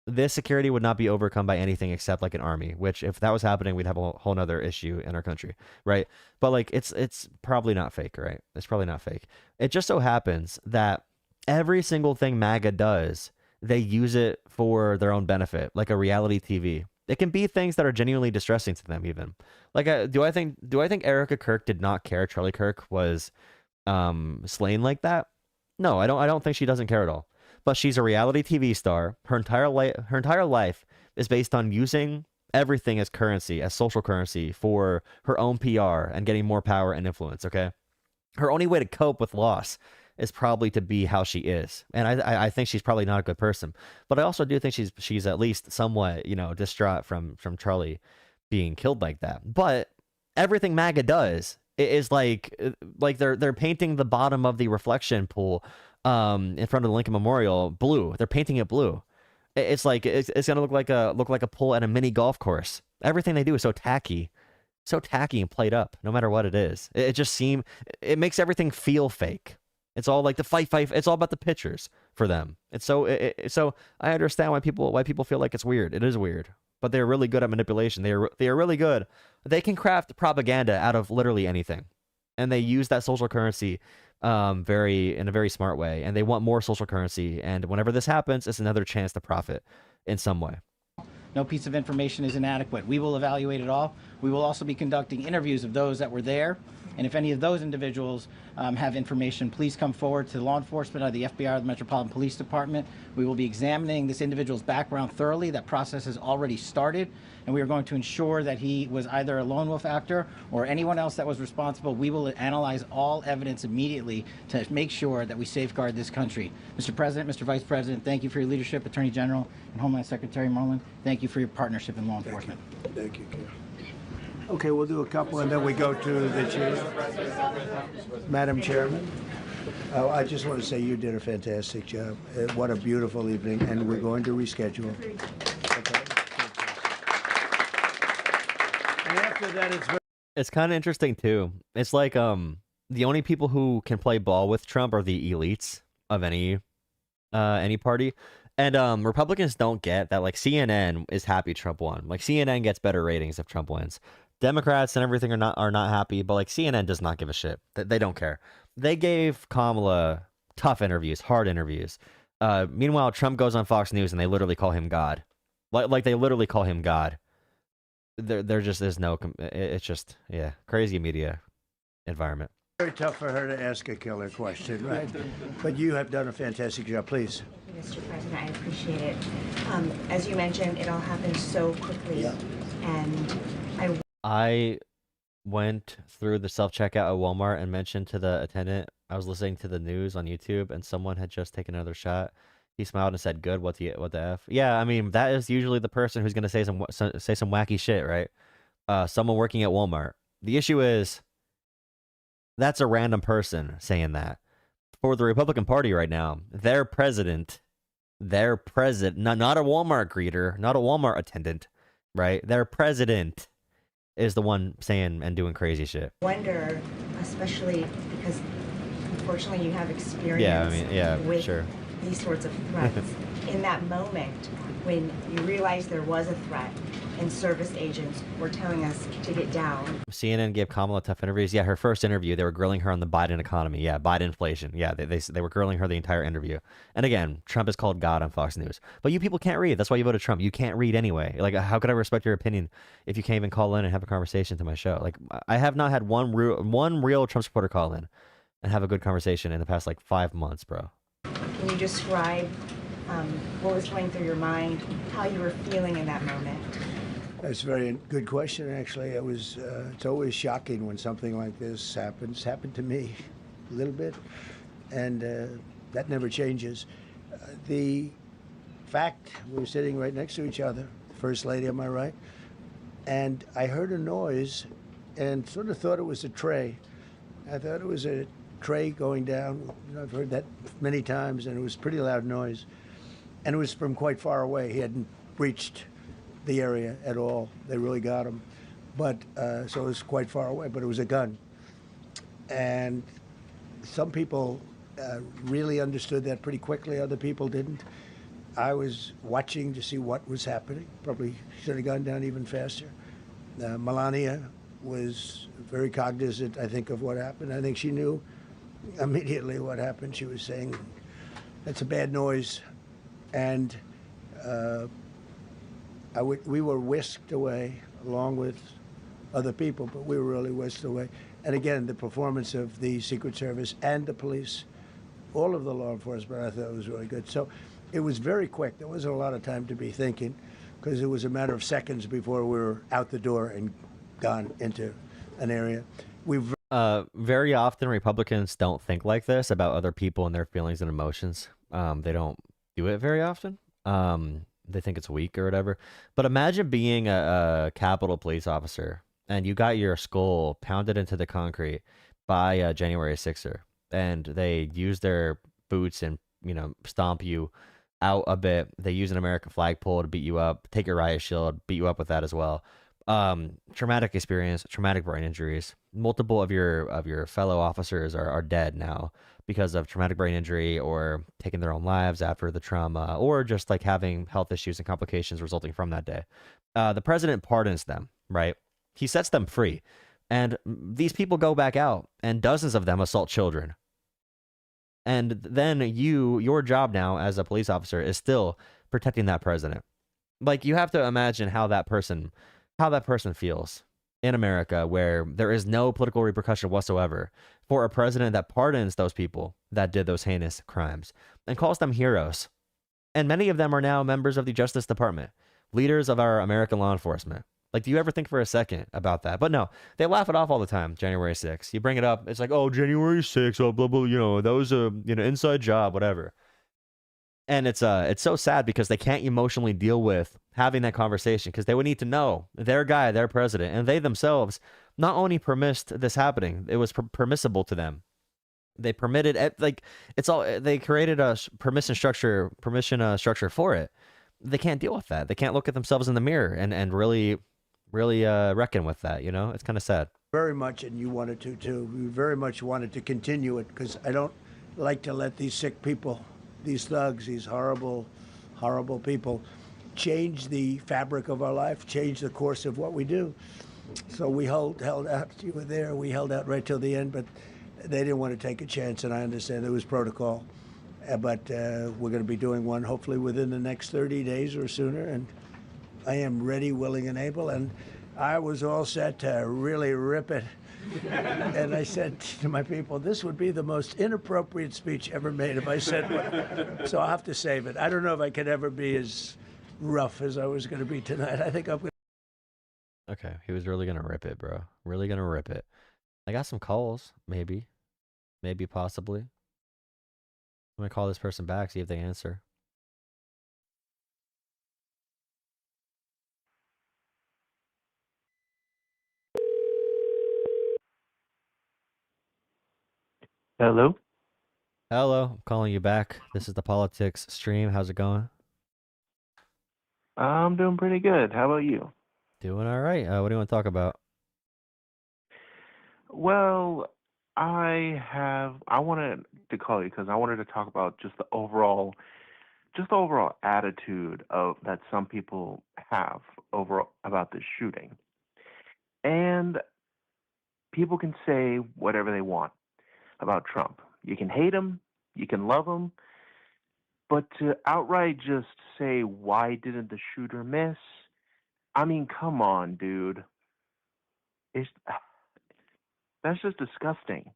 This security would not be overcome by anything except like an army, which if that was happening, we'd have a whole nother issue in our country, right? But like, it's probably not fake, right? It's probably not fake. It just so happens that every single thing MAGA does, they use it for their own benefit, like a reality TV. It can be things that are genuinely distressing to them, even. Like, do I think Erica Kirk did not care Charlie Kirk was slain like that? No, I don't think she doesn't care at all. But she's a reality TV star. Her entire life is based on using everything as currency, as social currency, for her own PR and getting more power and influence. Okay, her only way to cope with loss is probably to be how she is. And I think she's probably not a good person. But I also do think she's at least somewhat, distraught from Charlie being killed like that. But everything MAGA does is like they're painting the bottom of the reflection pool in front of the Lincoln Memorial blue. They're painting it blue. It's like it's gonna look like a pool at a mini golf course. Everything they do is so tacky and played up, no matter what it is. It makes everything feel fake. It's all like the fight. It's all about the pictures for them. It's so I understand why people feel like it's weird. It is weird, but they're really good at manipulation. They are really good. They can craft propaganda out of literally anything, and they use that social currency in a very smart way. And they want more social currency. And whenever this happens, it's another chance to profit in some way. No piece of information is inadequate. We will evaluate it all. We will also be conducting interviews of those that were there. And if any of those individuals have information, please come forward to law enforcement or the FBI or the Metropolitan Police Department. We will be examining this individual's background thoroughly. That process has already started, and we are going to ensure that he was either a lone wolf actor or anyone else that was responsible. We will analyze all evidence immediately to make sure that we safeguard this country. Mr. President, Mr. Vice President, thank you for your leadership. Attorney General and Homeland Secretary Merlin, thank you for your partnership in law enforcement. Thank you, Ken. Okay, we'll do a couple, and then we go to the chief. Madam Chairman, I just want to say you did a fantastic job. What a beautiful evening, and we're going to reschedule. Okay. And after that, it's kind of interesting too. It's like the only people who can play ball with Trump are the elites of any party. And Republicans don't get that. Like, CNN is happy Trump won. Like, CNN gets better ratings if Trump wins. Democrats and everything are not happy, but like CNN does not give a shit. They don't care. They gave Kamala tough interviews, hard interviews. Meanwhile, Trump goes on Fox News and they literally call him God. Like they literally call him God. There just is no. It's just crazy media environment. Very tough for her to ask a killer question, right? But you have done a fantastic job. Please. Mr. President, I appreciate it. As you mentioned, it all happened so quickly, and I went through the self-checkout at Walmart and mentioned to the attendant I was listening to the news on YouTube and someone had just taken another shot. He smiled and said, "Good. What the F?" Yeah, I mean, that is usually the person who's going to say some wacky shit, right? Someone working at Walmart. The issue is that's a random person saying that. for the Republican Party right now, their president, not a Walmart greeter, not a Walmart attendant, right? Their president is the one saying and doing crazy shit. Wonder, especially because unfortunately you have experience with sure. these sorts of threats. In that moment when you realized there was a threat and service agents were telling us to get down. CNN gave Kamala tough interviews. Yeah, her first interview, they were grilling her on the Biden economy. Yeah, Biden inflation. Yeah, they were grilling her the entire interview. And again, Trump is called God on Fox News. But you people can't read. That's why you voted Trump. You can't read anyway. Like, how could I respect your opinion if you can't even call in and have a conversation to my show? Like, I have not had one real Trump supporter call in and have a good conversation in the past, like, 5 months, bro. Can you describe what was going through your mind, how you were feeling in that moment? That's a very good question, actually. It's always shocking when something like this happens. Happened to me a little bit, and that never changes. The fact we were sitting right next to each other, First Lady on my right, and I heard a noise and sort of thought it was a tray. I thought it was a tray going down. I've heard that many times, and it was a pretty loud noise. And it was from quite far away. He hadn't reached the area at all. They really got him. But so it was quite far away, but it was a gun. And some people really understood that pretty quickly. Other people didn't. I was watching to see what was happening. Probably should have gone down even faster. Melania was very cognizant, I think, of what happened. I think she knew immediately what happened. She was saying, that's a bad noise. And we were whisked away along with other people, but we were really whisked away. And again, the performance of the Secret Service and the police, all of the law enforcement, I thought was really good. So it was very quick. There wasn't a lot of time to be thinking because it was a matter of seconds before we were out the door and gone into an area. Very often Republicans don't think like this about other people and their feelings and emotions. They don't do it very often. They think it's weak or whatever. But imagine being a Capitol police officer and you got your skull pounded into the concrete by a January 6er, and they use their boots and, stomp you out a bit. They use an American flagpole to beat you up, take your riot shield, beat you up with that as well. Traumatic experience, traumatic brain injuries. Multiple of your fellow officers are dead now because of traumatic brain injury or taking their own lives after the trauma, or just like having health issues and complications resulting from that day. The president pardons them, right? He sets them free. And these people go back out and dozens of them assault children. And then your job now as a police officer is still protecting that president. Like, you have to imagine how that person feels in America, where there is no political repercussion whatsoever for a president that pardons those people that did those heinous crimes and calls them heroes. And many of them are now members of the Justice Department, leaders of our American law enforcement. Like, do you ever think for a second about that? But no, they laugh it off all the time. January 6th. You bring it up, it's like, oh, January 6th, oh, blah, blah, that was a, inside job, whatever. And it's so sad because they can't emotionally deal with having that conversation, because they would need to know their guy, their president, and they themselves not only permissed this happening, it was permissible to them. They permitted it, like, it's all, they created a permission structure for it. They can't deal with that. They can't look at themselves in the mirror and really reckon with that. It's kind of sad. Very much, and you wanted to too. We very much wanted to continue it because I don't like to let these sick people, these thugs, these horrible, horrible people change the fabric of our life, change the course of what we do. So we held out. You were there. We held out right till the end, but they didn't want to take a chance, and I understand there was protocol. But we're going to be doing one hopefully within the next 30 days or sooner, and I am ready, willing, and able, and I was all set to really rip it. And I said to my people, this would be the most inappropriate speech ever made if I said what. So I'll have to save it. I don't know if I could ever be as rough as I was going to be tonight. I think I'm going to. Okay, he was really going to rip it, bro. Really going to rip it. I got some calls, maybe, possibly. I'm going to call this person back, see if they answer. Hello? Hello, I'm calling you back. This is the politics stream. How's it going? I'm doing pretty good. How about you? Doing all right. What do you want to talk about? Well, I wanted to call you because I wanted to talk about just the overall attitude of that some people have over about this shooting. And people can say whatever they want about Trump. You can hate him, you can love him, but to outright just say why didn't the shooter miss? I mean, come on, dude. It's that's just disgusting.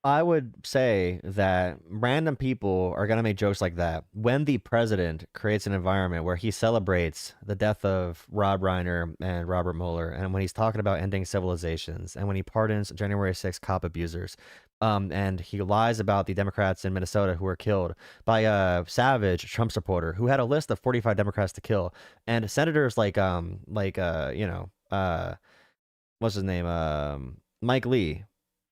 I would say that random people are going to make jokes like that when the president creates an environment where he celebrates the death of Rob Reiner and Robert Mueller, and when he's talking about ending civilizations, and when he pardons January 6th cop abusers, and he lies about the Democrats in Minnesota who were killed by a savage Trump supporter who had a list of 45 Democrats to kill, and senators what's his name, Mike Lee.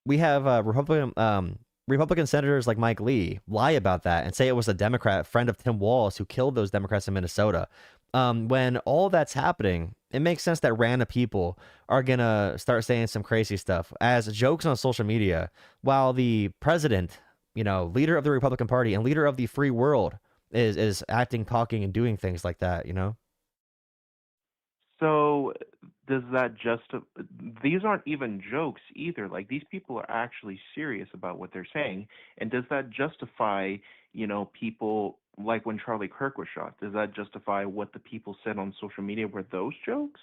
We have Republican senators like Mike Lee lie about that and say it was a Democrat friend of Tim Walz who killed those Democrats in Minnesota. When all that's happening, it makes sense that random people are gonna start saying some crazy stuff as jokes on social media, while the president, leader of the Republican Party and leader of the free world, is acting, talking, and doing things like that. So does that these aren't even jokes either. Like these people are actually serious about what they're saying. And does that justify, people like when Charlie Kirk was shot? Does that justify what the people said on social media? Were those jokes?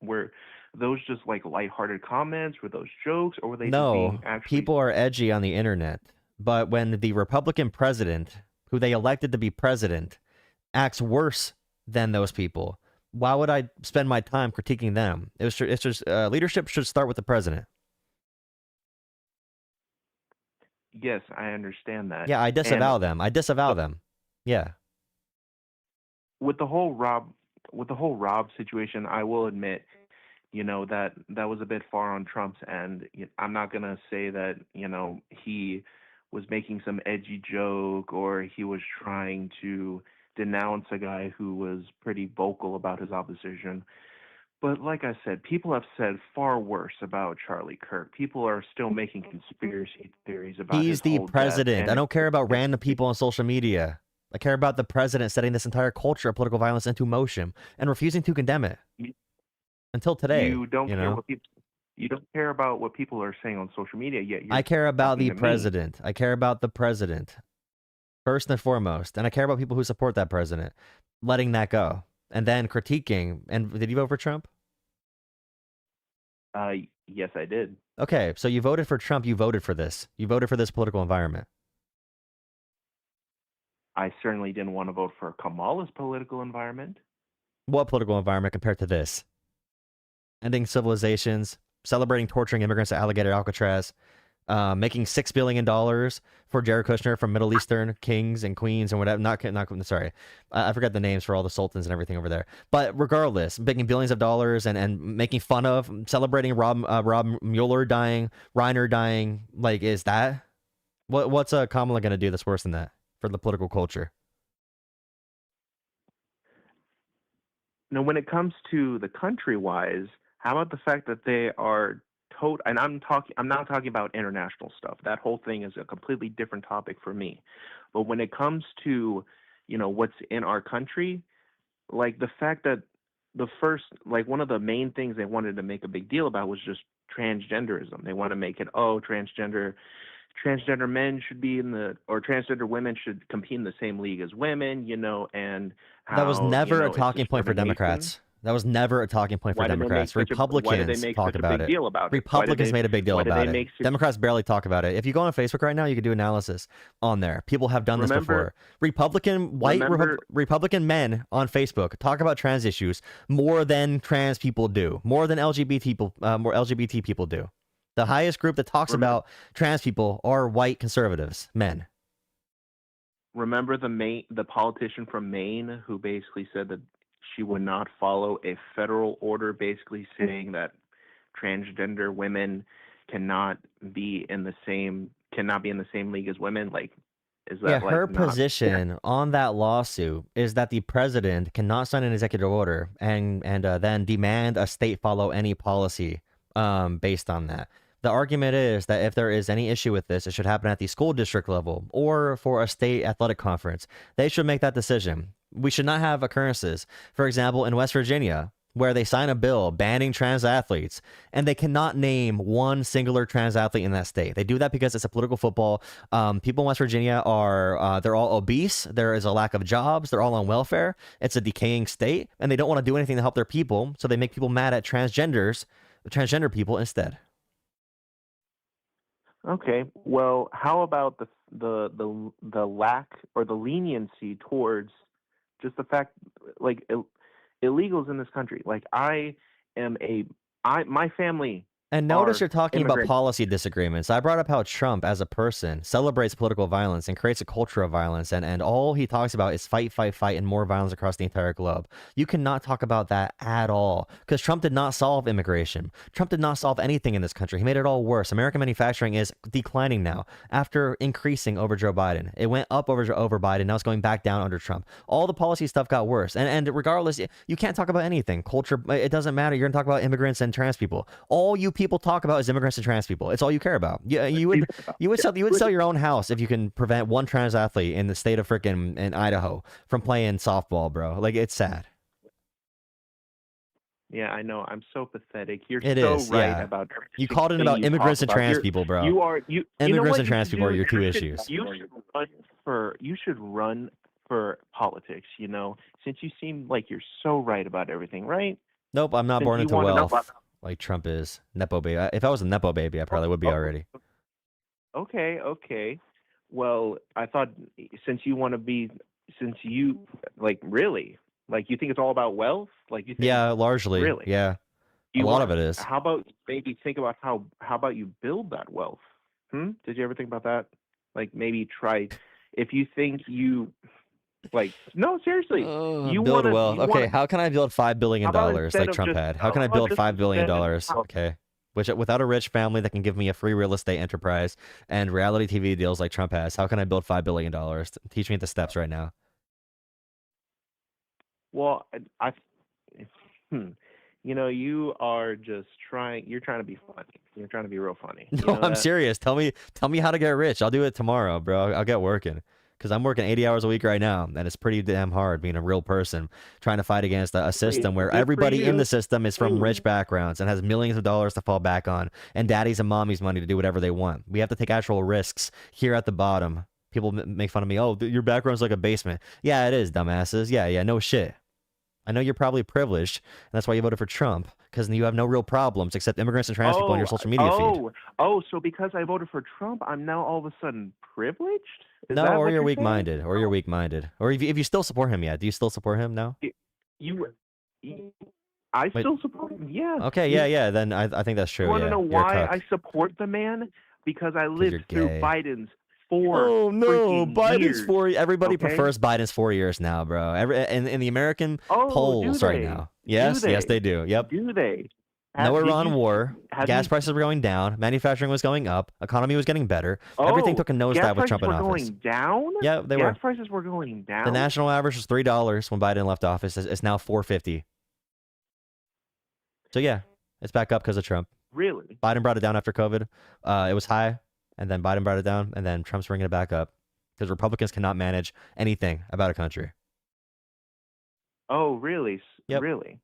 Were those just like lighthearted comments? Were those jokes, or were they just No, being actually? people are edgy on the internet, but when the Republican president, who they elected to be president, acts worse than those people, why would I spend my time critiquing them? It's just leadership should start with the president. Yes, I understand that. Yeah, I And disavow them. I disavow the them. Yeah. with the whole Rob situation, I will admit, that was a bit far on Trump's end. I'm not gonna say that he was making some edgy joke or he was trying to denounce a guy who was pretty vocal about his opposition. But like I said, people have said far worse about Charlie Kirk. People are still making conspiracy theories about his He's the whole death, president. and I don't care about it's random people on social media. I care about the president setting this entire culture of political violence into motion and refusing to condemn it until today, you don't care what people you don't care about what people are saying on social media, yet I you're care about talking the to me. president. I care about the president first and foremost, and I care about people who support that president. Letting that go and then critiquing. And did you vote for Trump? Yes, I did. Okay, so you voted for Trump. You voted for this. You voted for this political environment. I certainly didn't want to vote for Kamala's political environment. What political environment compared to this? Ending civilizations, celebrating torturing immigrants at Alligator Alcatraz, making $6 billion for Jared Kushner from Middle Eastern kings and queens and whatever. Not sorry, I forgot the names for all the sultans and everything over there. But regardless, making billions of dollars and making fun of, celebrating Rob Mueller dying, Reiner dying. Like, is that what's Kamala gonna do that's worse than that for the political culture? Now, when it comes to the country-wise, how about the fact that they are and I'm not talking about international stuff. That whole thing is a completely different topic for me. But when it comes to, what's in our country, like the fact that one of the main things they wanted to make a big deal about was just transgenderism. They want to make it, oh, transgender men should be or transgender women should compete in the same league as women, and That was how, never a it's talking point for discrimination. Democrats. That was never a talking point for Democrats. Why did they Republicans make talk such a about big it. deal about it? Republicans made a big deal why did about they it. make such, Democrats barely talk about it. If you go on Facebook right now, you can do analysis on there. People have done this before. Republican men on Facebook talk about trans issues more than trans people do, more than more LGBT people do. The highest group that talks about trans people are white conservatives, men. remember the politician from Maine who basically said that she would not follow a federal order basically saying that transgender women cannot be in the same cannot be in the same league as women? Like, is that Yeah, like her not? position on that lawsuit is that the president cannot sign an executive order and then demand a state follow any policy based on that. The argument is that if there is any issue with this, it should happen at the school district level or for a state athletic conference. They should make that decision. We should not have occurrences. For example, in West Virginia, where they sign a bill banning trans athletes, and they cannot name one singular trans athlete in that state. They do that because it's a political football. People in West Virginia are they're all obese. There is a lack of jobs. They're all on welfare. It's a decaying state, and they don't want to do anything to help their people, so they make people mad at transgender people instead. Okay, well, how about the lack or the leniency towards just the fact, like, illegals in this country? Like, my family. And notice you're talking about immigrants. policy disagreements. I brought up how Trump, as a person, celebrates political violence and creates a culture of violence, and all he talks about is fight, fight, fight, and more violence across the entire globe. You cannot talk about that at all, because Trump did not solve immigration. Trump did not solve anything in this country. He made it all worse. American manufacturing is declining now after increasing over Joe Biden. It went up over Biden. Now it's going back down under Trump. All the policy stuff got worse. And regardless, you can't talk about anything. Culture, it doesn't matter. You're going to talk about immigrants and trans people. All you people talk about is immigrants and trans people. It's all you care about. You would sell your own house if you can prevent one trans athlete in the state of frickin' in Idaho from playing softball, bro. Like, it's sad. Yeah, I know. I'm so pathetic. You're It so is, right yeah. about You called it about immigrants and trans people, bro. Immigrants and trans people are your two issues. You should run for politics, you know, since you seem like you're so right about everything, right? Nope, I'm not Since born you into wanna know wealth about- like Trump is. Nepo baby. If I was a Nepo baby, I probably would be already. Okay. Well, I thought since you like really, like you think it's all about wealth, like you think, Yeah, largely. really, Yeah. A lot of it is. How about maybe think about how about you build that wealth? Did you ever think about that? Like maybe try if you think you like no seriously you build wanna, wealth. you Okay, wanna, how can I build $5 billion like Trump had? How can I build $5 billion? Okay. Which without a rich family that can give me a free real estate enterprise and reality TV deals like Trump has, how can I build $5 billion? Teach me the steps right now. Well, you know, you are just you're trying to be funny. You're trying to be real funny. No, I'm serious. Tell me how to get rich. I'll do it tomorrow, bro. I'll get working. Because I'm working 80 hours a week right now, and it's pretty damn hard being a real person trying to fight against a system where everybody in the system is from rich backgrounds and has millions of dollars to fall back on, and daddy's and mommy's money to do whatever they want. We have to take actual risks here at the bottom. People make fun of me. Oh, your background's like a basement. Yeah, it is, dumbasses. Yeah, no shit. I know you're probably privileged, and that's why you voted for Trump, because you have no real problems except immigrants and trans people on your social media feed. So because I voted for Trump, I'm now all of a sudden privileged? No, or you're weak-minded, or you're weak-minded. Or if you still support him yet. Do you still support him now? I still support him, yeah. Okay, yeah, then I think that's true. You want to know You're a why cuck. I support the man? Because I lived through gay. Biden's 4 Oh no, freaking Biden's years, 4. Everybody okay? prefers Biden's 4 years now, bro. In the American Oh, polls do right they? now. Yes, Do yes, they? they do. Yep. Do they? No Did Iran you- war. have Gas you- prices were going down. Manufacturing was going up. Economy was getting better. Everything took a gas nosedive with Trump in prices were office. going down? Yeah, they gas were. prices were going down? The national average was $3 when Biden left office. It's now $4.50. So yeah, it's back up because of Trump. Really? Biden brought it down after COVID. It was high, and then Biden brought it down, and then Trump's bringing it back up because Republicans cannot manage anything about a country. Oh, really? Yep. Really?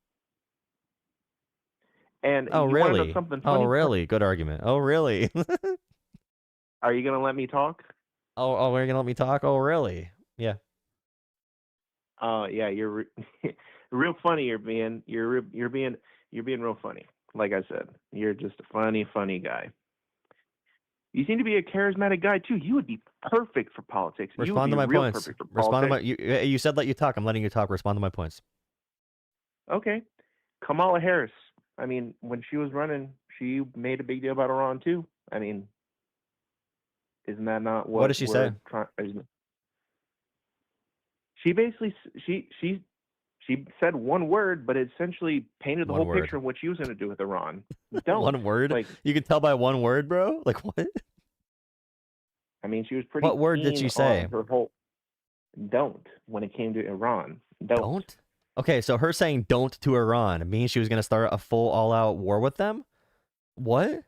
And Oh, you wanna know really? something funny? Oh, really? Good argument. Oh, really? Are you gonna let me talk? Oh, you're gonna let me talk? Oh, really? Yeah. Yeah, you're real funny. You're being real funny. Like I said, you're just a funny guy. You seem to be a charismatic guy too. You would be perfect for politics. You would Respond be to my real points. perfect for Respond to my. politics. You said let you talk. I'm letting you talk. Respond to my points. Okay. Kamala Harris. I mean, when she was running, she made a big deal about Iran too. I mean, isn't that not what? What did she say? She basically she said one word, but it essentially painted the One whole word. picture of what she was going to do with Iran. Don't. One word? Like, You can tell by one word, bro? Like what? I mean, she was pretty. What word did she say? Her whole don't when it came to Iran. Don't. Okay, so her saying don't to Iran means she was going to start a full all-out war with them? What?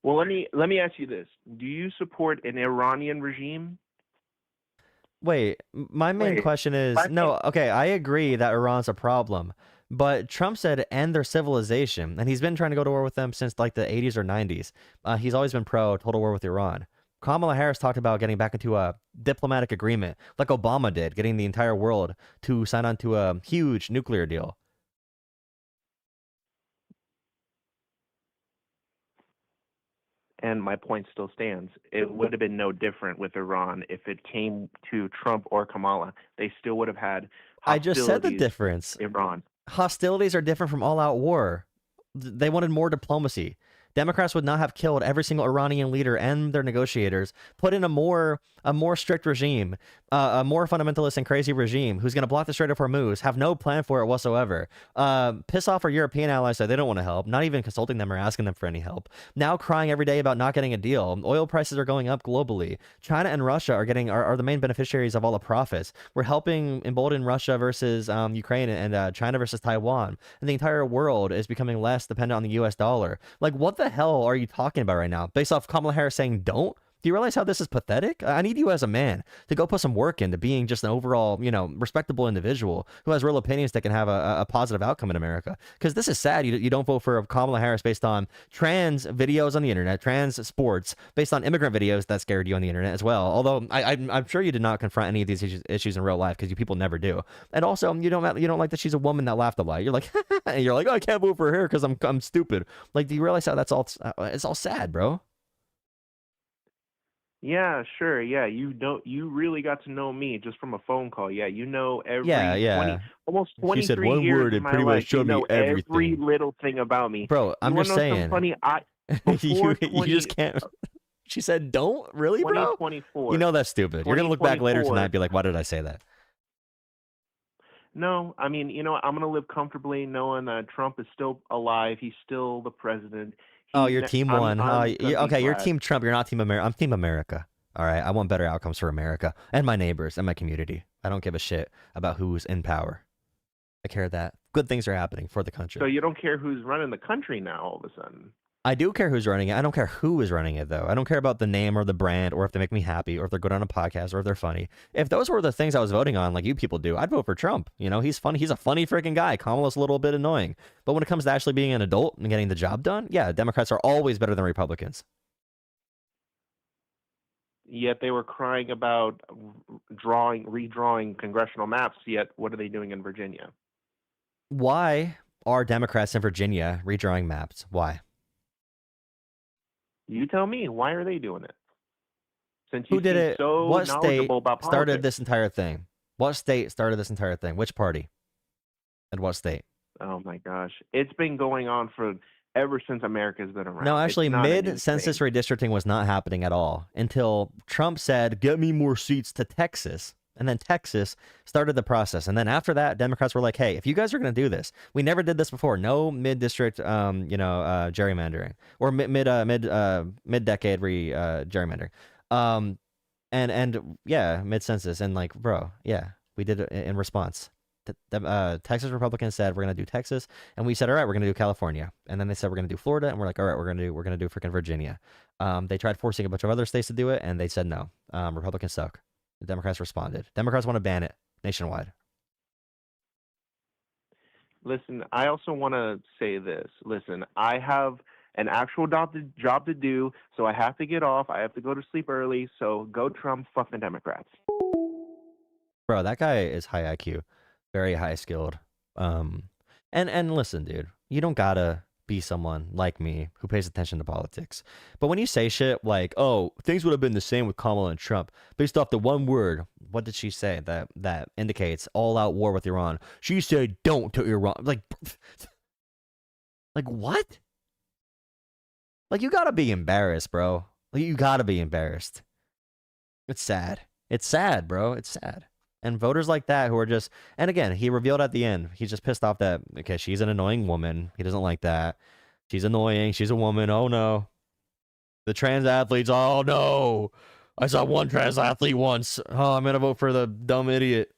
Well, let me ask you this: do you support an Iranian regime? Wait, my main question is no. Okay, I agree that Iran's a problem, but Trump said end their civilization, and he's been trying to go to war with them since like the 80s or 90s. He's always been pro total war with Iran. Kamala Harris talked about getting back into a diplomatic agreement, like Obama did, getting the entire world to sign on to a huge nuclear deal. And my point still stands. It would have been no different with Iran if it came to Trump or Kamala. They still would have had hostilities. I just said the difference. Iran. Hostilities are different from all-out war. They wanted more diplomacy. Democrats would not have killed every single Iranian leader and their negotiators, put in a more strict regime, a more fundamentalist and crazy regime who's going to block the Strait of Hormuz, have no plan for it whatsoever, piss off our European allies that they don't want to help, not even consulting them or asking them for any help, now crying every day about not getting a deal. Oil prices are going up globally. China and Russia are the main beneficiaries of all the profits. We're helping embolden Russia versus Ukraine and China versus Taiwan. And the entire world is becoming less dependent on the US dollar. Like, what the hell are you talking about right now? Based off Kamala Harris saying don't? Do you realize how this is pathetic? I need you as a man to go put some work into being just an overall, respectable individual who has real opinions that can have a positive outcome in America. Because this is sad. You don't vote for Kamala Harris based on trans videos on the internet, trans sports, based on immigrant videos that scared you on the internet as well. Although I'm sure you did not confront any of these issues in real life because you people never do. And also, you don't like that she's a woman that laughed a lot. You're like, oh, I can't vote for her because I'm stupid. Like, do you realize how that's all? It's all sad, bro. Yeah, sure. Yeah, you really got to know me just from a phone call. Yeah, every 20, almost 23 she said one years word in and my pretty life, much showed me everything. Every little thing about me. Bro, I'm just saying. Funny, you just can't. She said, "Don't really, bro." 2024. You know that's stupid. You're gonna look back later tonight and be like, "Why did I say that?" No, I mean, I'm gonna live comfortably knowing that Trump is still alive. He's still the president. Oh, your team won. Okay, you're glad. Team Trump. You're not Team America. I'm Team America. All right, I want better outcomes for America and my neighbors and my community. I don't give a shit about who's in power. I care that good things are happening for the country. So you don't care who's running the country now all of a sudden? I do care who's running it. I don't care who is running it, though. I don't care about the name or the brand or if they make me happy or if they're good on a podcast or if they're funny. If those were the things I was voting on, like you people do, I'd vote for Trump. He's funny. He's a funny freaking guy. Kamala's a little bit annoying. But when it comes to actually being an adult and getting the job done, yeah, Democrats are always better than Republicans. Yet they were crying about redrawing congressional maps. Yet what are they doing in Virginia? Why are Democrats in Virginia redrawing maps? Why? You tell me. Why are they doing it? Since Who did it? So what state about started this entire thing? What state started this entire thing? Which party? And what state? Oh my gosh, it's been going on for ever since America's been around. No, actually, mid-census redistricting was not happening at all until Trump said, "Get me more seats to Texas." And then Texas started the process. And then after that, Democrats were like, hey, if you guys are going to do this, we never did this before. No mid-district, gerrymandering or mid-decade gerrymandering. Mid-census. And like, bro, yeah, we did it in response. Texas Republicans said, we're going to do Texas. And we said, all right, we're going to do California. And then they said, we're going to do Florida. And we're like, all right, we're going to do freaking Virginia. They tried forcing a bunch of other states to do it. And they said, no, Republicans suck. The Democrats responded. Democrats want to ban it nationwide. Listen, I also want to say this. Listen, I have an actual job to do, so I have to get off. I have to go to sleep early, so go Trump, fuck the Democrats. Bro, that guy is high IQ, very high skilled. And listen, dude, you don't gotta be someone like me who pays attention to politics. But when you say shit like, oh, things would have been the same with Kamala and Trump, based off the one word, what did she say that indicates all-out war with Iran? She said, don't to Iran. Like what? Like, you gotta be embarrassed, bro. Like, you gotta be embarrassed. It's sad. It's sad, bro. It's sad. And voters like that who are just, and again, he revealed at the end, he's just pissed off that, okay, she's an annoying woman. He doesn't like that. She's annoying. She's a woman. Oh no. The trans athletes. Oh no. I saw one trans athlete once. Oh, I'm gonna vote for the dumb idiot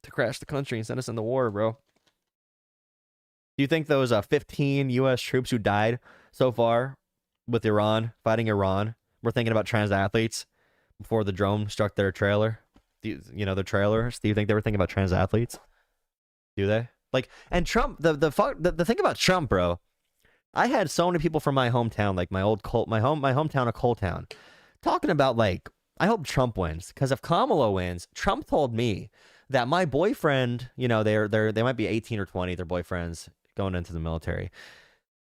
to crash the country and send us into war, bro. Do you think those 15 U.S. troops who died so far with Iran, fighting Iran, were thinking about trans athletes before the drone struck their trailer? Their trailers? Do you think they were thinking about trans athletes? Do they? Like, and Trump, the thing about Trump, bro, I had so many people from my hometown, like my hometown of Coletown, talking about, like, I hope Trump wins, because if Kamala wins, Trump told me that my boyfriend, they might be 18 or 20, their boyfriends going into the military.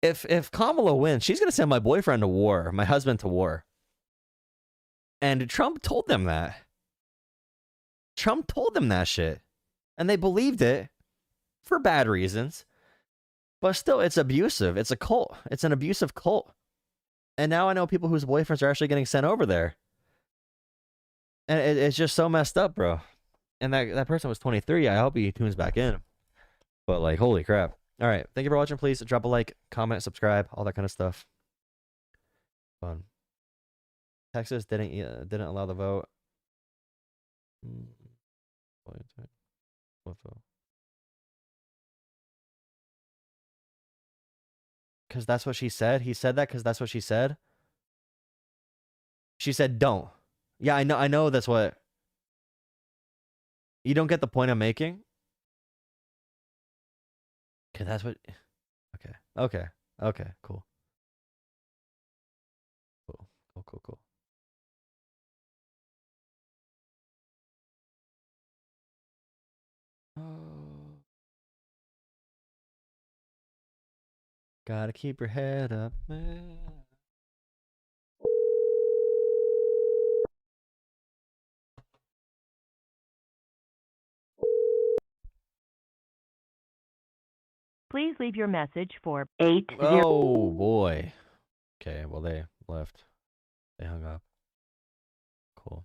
If Kamala wins, she's gonna send my boyfriend to war, my husband to war. And Trump told them that. Trump told them that shit, and they believed it for bad reasons. But still, it's abusive. It's a cult. It's an abusive cult. And now I know people whose boyfriends are actually getting sent over there. And it's just so messed up, bro. And that person was 23. I hope he tunes back in. But, like, holy crap. All right. Thank you for watching. Please drop a like, comment, subscribe, all that kind of stuff. Fun. Texas didn't allow the vote. Because that's what she said? He said that because that's what she said? She said don't. Yeah, I know that's what... You don't get the point I'm making? Okay, that's what... Okay, cool. Cool. Oh. Gotta keep your head up, man. Please leave your message for 80. Oh, boy. Okay, well, they left. They hung up. Cool.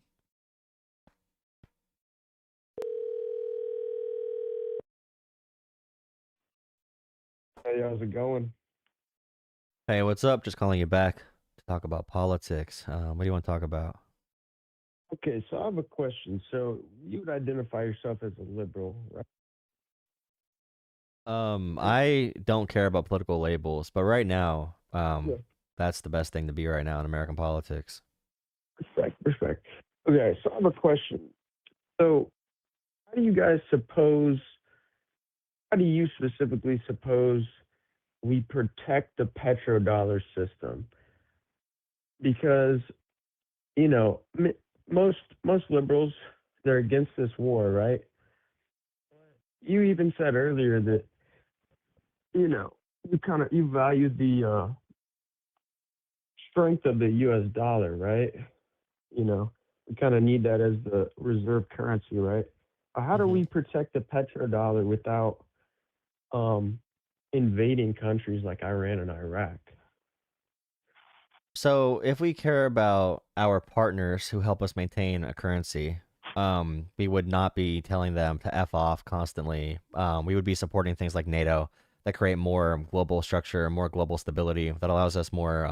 Hey, how's it going? Hey, what's up? Just calling you back to talk about politics. What do you want to talk about? Okay, so I have a question. So you would identify yourself as a liberal, right? I don't care about political labels, but right now, that's the best thing to be right now in American politics. Respect. Okay, so I have a question. So how do you specifically suppose we protect the petrodollar system? Because, most liberals, they're against this war, right? You even said earlier that, you value the strength of the U.S. dollar, right? We kind of need that as the reserve currency, right? How do we protect the petrodollar without invading countries like Iran and Iraq? So if we care about our partners who help us maintain a currency, we would not be telling them to F off constantly. We would be supporting things like NATO that create more global structure, more global stability that allows us more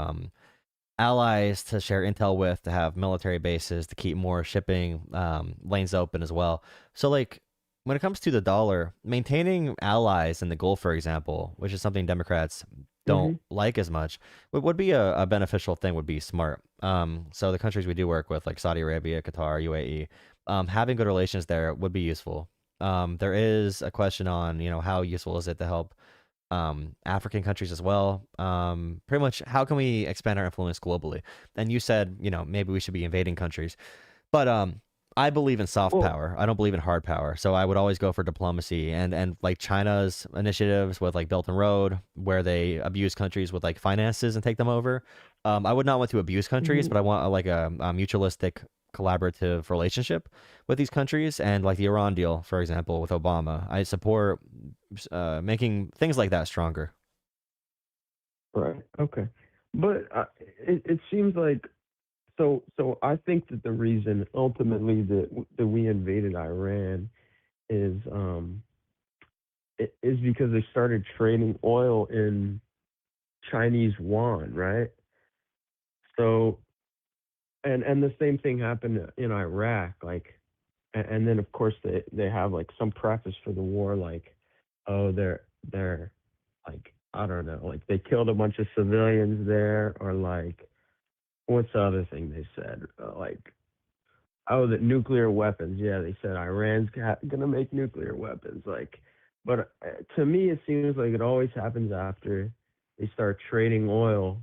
allies to share intel with, to have military bases, to keep more shipping lanes open as well. So, like, when it comes to the dollar, maintaining allies in the Gulf, for example, which is something Democrats don't like as much, would be a beneficial thing, would be smart. So the countries we do work with, like Saudi Arabia, Qatar, UAE, having good relations there would be useful. There is a question on, how useful is it to help African countries as well. Pretty much, how can we expand our influence globally? And you said, maybe we should be invading countries, but I believe in soft power. I don't believe in hard power. So I would always go for diplomacy and like China's initiatives with like Belt and Road, where they abuse countries with like finances and take them over. I would not want to abuse countries, but I want like a mutualistic collaborative relationship with these countries. And like the Iran deal, for example, with Obama, I support making things like that stronger. Right. Okay. But it seems like, so I think that the reason ultimately that we invaded Iran is because they started trading oil in Chinese yuan, right? So and the same thing happened in Iraq. Like, and then of course they have like some preface for the war, like, oh, they're like, I don't know, like they killed a bunch of civilians there, or like, what's the other thing they said? Like, oh, the nuclear weapons. Yeah, they said Iran's gonna make nuclear weapons. Like, but to me, it seems like it always happens after they start trading oil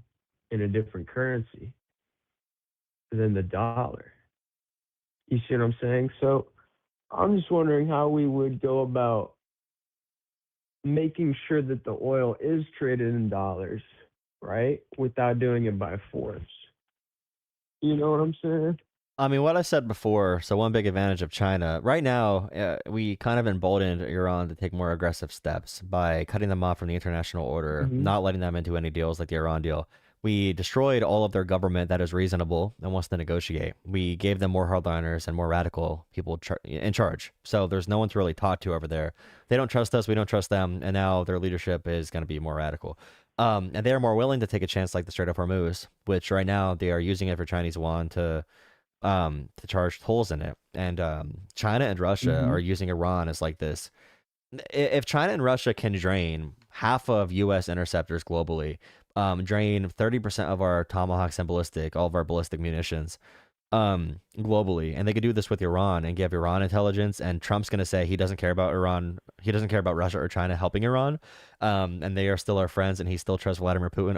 in a different currency than the dollar. You see what I'm saying? So I'm just wondering how we would go about making sure that the oil is traded in dollars, right? Without doing it by force. You know what I'm saying? I mean, what I said before, so one big advantage of China, right now, we kind of emboldened Iran to take more aggressive steps by cutting them off from the international order, Mm-hmm. not letting them into any deals like the Iran deal. We destroyed all of their government that is reasonable and wants to negotiate. We gave them more hardliners and more radical people in charge. So there's no one to really talk to over there. They don't trust us, we don't trust them, and now their leadership is going to be more radical. And they are more willing to take a chance like the Strait of Hormuz, which right now they are using it for Chinese yuan to charge tolls in it. And China and Russia Mm-hmm. are using Iran as like this. If China and Russia can drain half of U.S. interceptors globally, drain 30% of our Tomahawks and ballistic, all of our ballistic munitions, globally, and they could do this with Iran and give Iran intelligence, and Trump's going to say he doesn't care about Iran, he doesn't care about Russia or China helping Iran, and they are still our friends, and he still trusts Vladimir Putin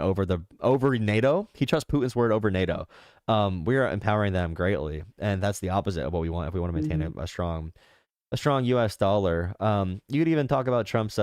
over NATO. He trusts Putin's word over NATO. We are empowering them greatly, and that's the opposite of what we want if we want to maintain Mm-hmm. a strong U.S. dollar. You could even talk about Trump's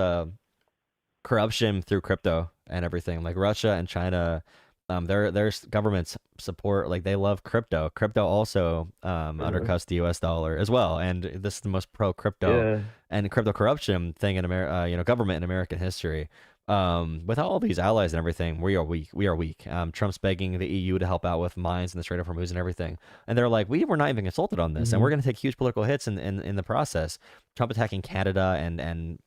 corruption through crypto and everything. Like Russia and China, their governments support, like they love crypto. Crypto also undercuts the U.S. dollar as well, and this is the most pro crypto Yeah. and crypto corruption thing in America, government in American history. With all these allies and everything, we are weak. We are weak. Trump's begging the EU to help out with mines in the Strait of Hormuz and everything, and they're like, we were not even consulted on this, and Mm-hmm. we're going to take huge political hits in the process. Trump attacking Canada and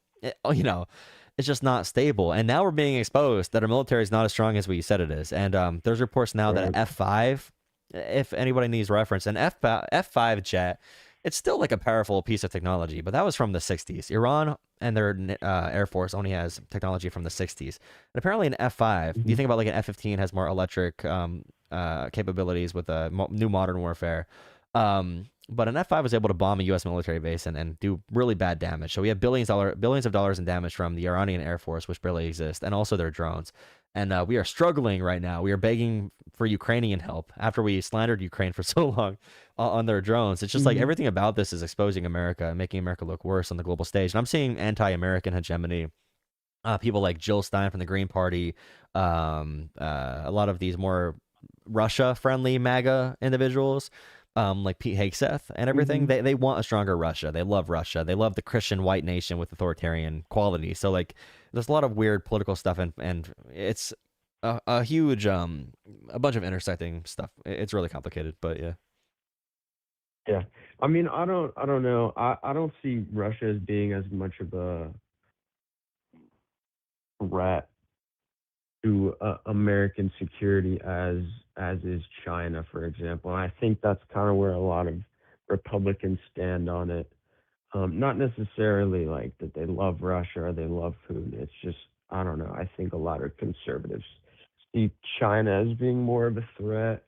it's just not stable. And now we're being exposed that our military is not as strong as we said it is. And there's reports now that Right. F5, if anybody needs reference, an F5 jet, it's still like a powerful piece of technology, but that was from the 60s. Iran and their Air Force only has technology from the 60s. And apparently an F5, you Mm-hmm. think about like an F-15 has more electric capabilities with new modern warfare. But an F5 was able to bomb a U.S. military base and do really bad damage. So we have billions of dollars in damage from the Iranian Air Force, which barely exists, and also their drones. And we are struggling right now. We are begging for Ukrainian help after we slandered Ukraine for so long on their drones. It's just like Mm-hmm. everything about this is exposing America and making America look worse on the global stage. And I'm seeing anti-American hegemony. People like Jill Stein from the Green Party, a lot of these more Russia-friendly MAGA individuals, like Pete Hegseth and everything. Mm-hmm. They want a stronger Russia. They love Russia. They love the Christian white nation with authoritarian quality. So like, there's a lot of weird political stuff, and it's a huge a bunch of intersecting stuff. It's really complicated, but yeah. Yeah. I mean, I don't know. I don't see Russia as being as much of a threat to American security as is China, for example. And I think that's kind of where a lot of Republicans stand on it. Not necessarily like that they love Russia or they love Putin. It's just, I don't know. I think a lot of conservatives see China as being more of a threat.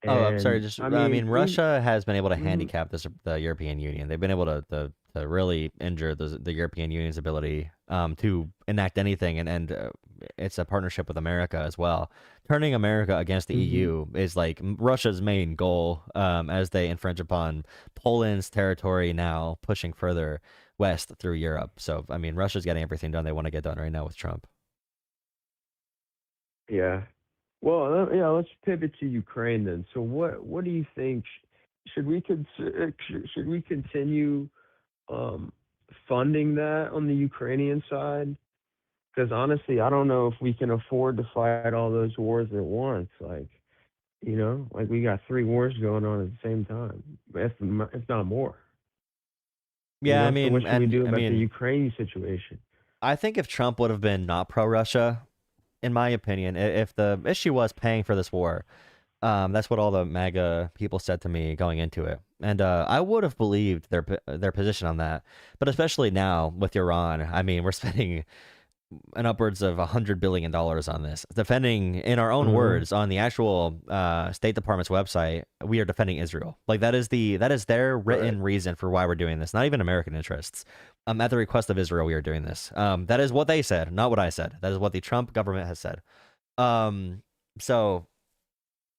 Oh, I'm sorry. And Just, I I mean, mean, Russia has been able to mhm, handicap the European Union. They've been able to really injure the European Union's ability to enact anything, and it's a partnership with America as well. Turning America against the mhm. EU is like Russia's main goal, as they infringe upon Poland's territory now, pushing further west through Europe. So, I mean, Russia's getting everything done they want to get done right now with Trump. Yeah. Well, yeah, let's pivot to Ukraine then. So what do you think? Should we should we continue um, funding that on the Ukrainian side? Because honestly, I don't know if we can afford to fight all those wars at once. Like, like we got three wars going on at the same time, if not more. Yeah, I So what mean, should we and do I about the mean, Ukraine situation? I think if Trump would have been not pro Russia, in my opinion, if the issue was paying for this war, That's what all the MAGA people said to me going into it, and I would have believed their position on that. But especially now with Iran, I mean, we're spending an upwards of $100 billion on this, defending, in our own words, on the actual State Department's website, we are defending Israel. Like that is their written reason for why we're doing this, not even American interests. At the request of Israel, we are doing this. That is what they said, not what I said. That is what the Trump government has said. So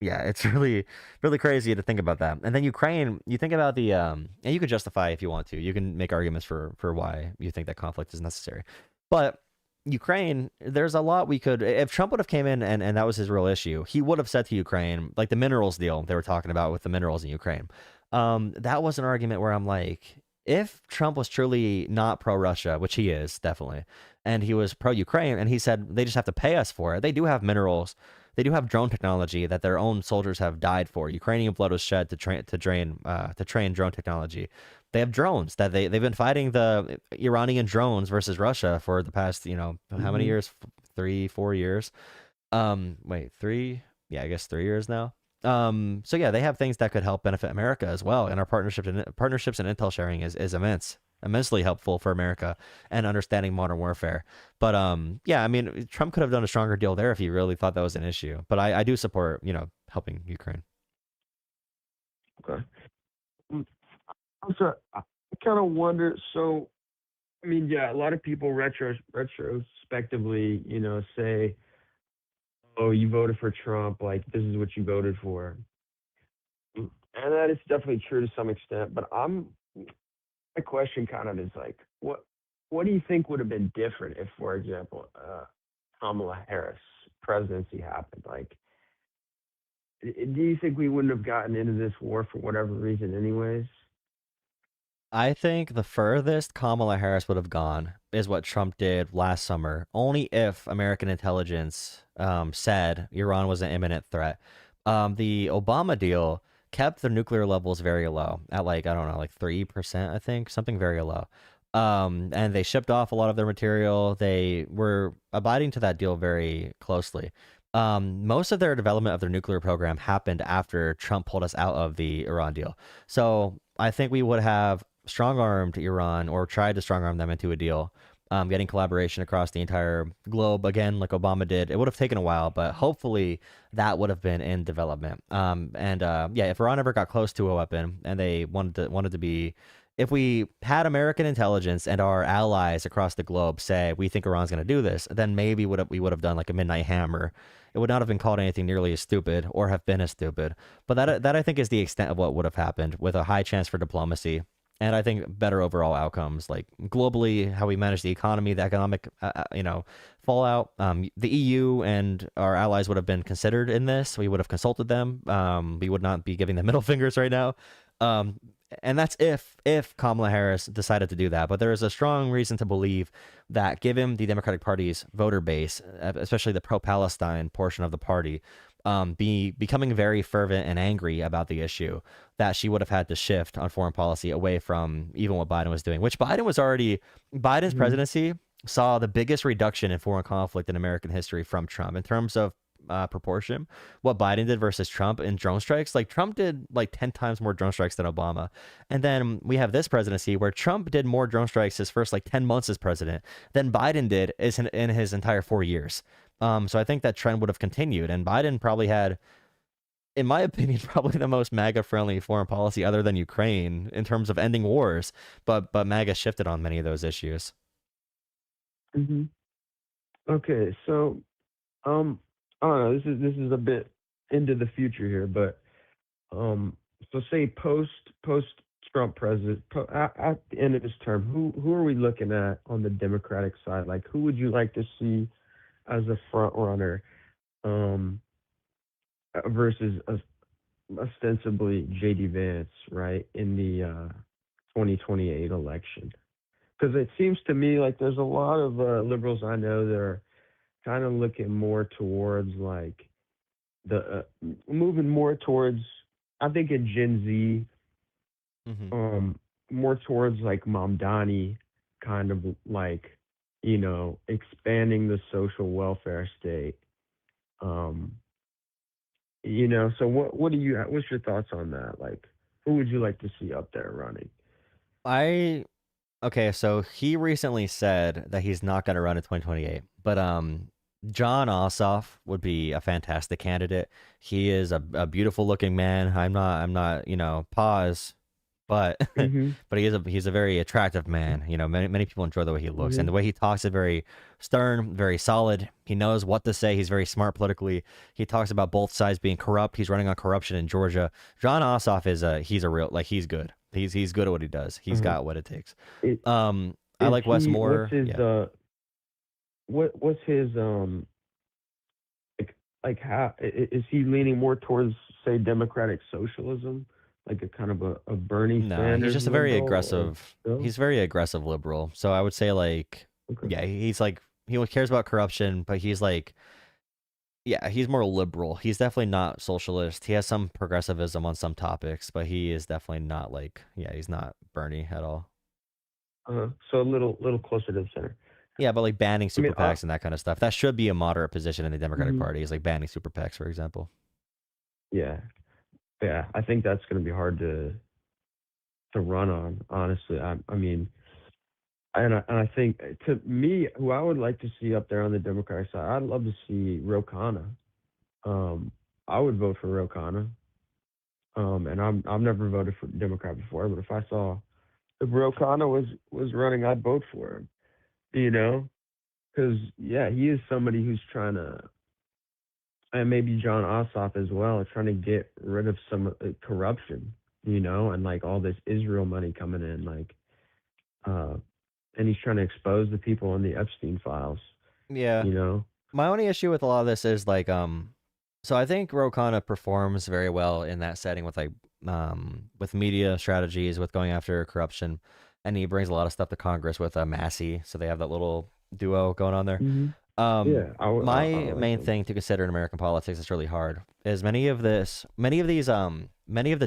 yeah, it's really, really crazy to think about that. And then Ukraine, you think about the, and you can justify if you want to. You can make arguments for why you think that conflict is necessary. But Ukraine, there's a lot we could, if Trump would have came in and that was his real issue, he would have said to Ukraine, like the minerals deal they were talking about with the minerals in Ukraine. That was an argument where I'm like, if Trump was truly not pro-Russia, which he is definitely, and he was pro-Ukraine, and he said they just have to pay us for it. They do have minerals. They do have drone technology that their own soldiers have died for. Ukrainian blood was shed to train drone technology. They have drones that they've been fighting the Iranian drones versus Russia for the past, how many years? 3, 4 years. Wait, 3? Yeah, I guess 3 years now. So yeah, they have things that could help benefit America as well. And our partnerships and intel sharing is immensely helpful for America and understanding modern warfare. But yeah, I mean, Trump could have done a stronger deal there if he really thought that was an issue. But I do support, helping Ukraine. Okay. Also, I kind of wonder. So, I mean, yeah, a lot of people retrospectively, say, "Oh, you voted for Trump. Like, this is what you voted for," and that is definitely true to some extent. But my question kind of is like, what do you think would have been different if, for example, Kamala Harris presidency happened? Like, do you think we wouldn't have gotten into this war for whatever reason, anyways? I think the furthest Kamala Harris would have gone is what Trump did last summer, only if American intelligence said Iran was an imminent threat. The Obama deal kept the nuclear levels very low at like, I don't know, like 3%, I think, something very low. And they shipped off a lot of their material. They were abiding to that deal very closely. Most of their development of their nuclear program happened after Trump pulled us out of the Iran deal. So I think we would have strong armed Iran or tried to strong arm them into a deal, getting collaboration across the entire globe again, like Obama did. It would have taken a while, but hopefully that would have been in development. Yeah, if Iran ever got close to a weapon and they wanted to be, if we had American intelligence and our allies across the globe say we think Iran's going to do this, then maybe we would have done like a midnight hammer. It would not have been called anything nearly as stupid or have been as stupid. But that I think is the extent of what would have happened, with a high chance for diplomacy. And I think better overall outcomes, like globally, how we manage the economy, the economic, fallout. The EU and our allies would have been considered in this. We would have consulted them. We would not be giving them middle fingers right now. And that's if Kamala Harris decided to do that. But there is a strong reason to believe that, given the Democratic Party's voter base, especially the pro-Palestine portion of the party, becoming very fervent and angry about the issue, that she would have had to shift on foreign policy away from even what Biden was doing, which Biden's presidency saw the biggest reduction in foreign conflict in American history from Trump in terms of proportion. What Biden did versus Trump in drone strikes, like Trump did like 10 times more drone strikes than Obama. And then we have this presidency where Trump did more drone strikes his first like 10 months as president than Biden did in his entire 4 years. So I think that trend would have continued, and Biden probably had, in my opinion, probably the most MAGA-friendly foreign policy other than Ukraine in terms of ending wars. But MAGA shifted on many of those issues. Okay, so I don't know. This is a bit into the future here, but so say post Trump president at the end of his term, who are we looking at on the Democratic side? Like, who would you like to see as a front runner, versus ostensibly JD Vance, right, in the 2028 election? Because it seems to me like there's a lot of liberals I know that are kind of looking more towards like the moving more towards, I think, in Gen Z, more towards like Mamdani, kind of like, expanding the social welfare state, So what do you what's your thoughts on that? Like, who would you like to see up there running? Okay, so he recently said that he's not going to run in 2028, but John Ossoff would be a fantastic candidate. He is a beautiful looking man. I'm not, pause, but Mm-hmm. but he's a very attractive man. Many people enjoy the way he looks, and the way he talks is very stern, very solid. He knows what to say. He's very smart politically. He talks about both sides being corrupt. He's running on corruption in Georgia. John Ossoff he's a real, like, he's good. He's good at what he does. He's got what it takes. It, I like Wes Moore. What's his what's his like how is he leaning more towards, say, democratic socialism, like a kind of a Bernie No, Sanders he's just a very liberal, aggressive. no? He's very aggressive liberal. So I would say, like, Okay. yeah, he's like, he cares about corruption, but he's like, yeah, he's more liberal. He's definitely not socialist. He has some progressivism on some topics, but he is definitely not like, yeah, he's not Bernie at all. So a little closer to the center. Yeah, but like banning I super mean, PACs and that kind of stuff, that should be a moderate position in the Democratic Mhm. Party. Is like banning super PACs, for example. Yeah, yeah. I think that's going to be hard to run on, honestly. I mean, and I think, to me, who I would like to see up there on the Democratic side, I'd love to see Ro Khanna. I would vote for Ro Khanna. And I've never voted for Democrat before, but if Ro Khanna was running, I'd vote for him. Because yeah, he is somebody who's trying to, and maybe John Ossoff as well, trying to get rid of some corruption, and like all this Israel money coming in, like, and he's trying to expose the people in the Epstein files. Yeah. My only issue with a lot of this is like, so I think Ro Khanna performs very well in that setting with like, with media strategies, with going after corruption, and he brings a lot of stuff to Congress with Massey, so they have that little duo going on there. Yeah, My I like main him. thing to consider in American politics is really hard is many of the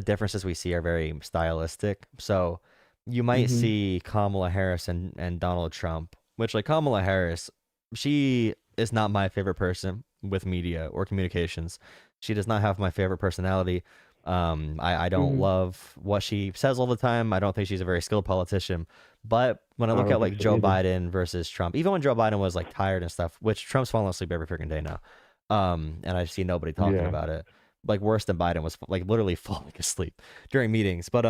differences we see are very stylistic. So you might Mhm. see Kamala Harris and Donald Trump, which, like, Kamala Harris, she is not my favorite person with media or communications. She does not have my favorite personality. I don't Mhm. love what she says all the time. I don't think she's a very skilled politician. But when I I look don't at think like so Joe either. Biden versus Trump, even when Joe Biden was like tired and stuff, which Trump's falling asleep every freaking day now, and I see nobody talking Yeah. about it. Like, worse than Biden was like literally falling asleep during meetings. But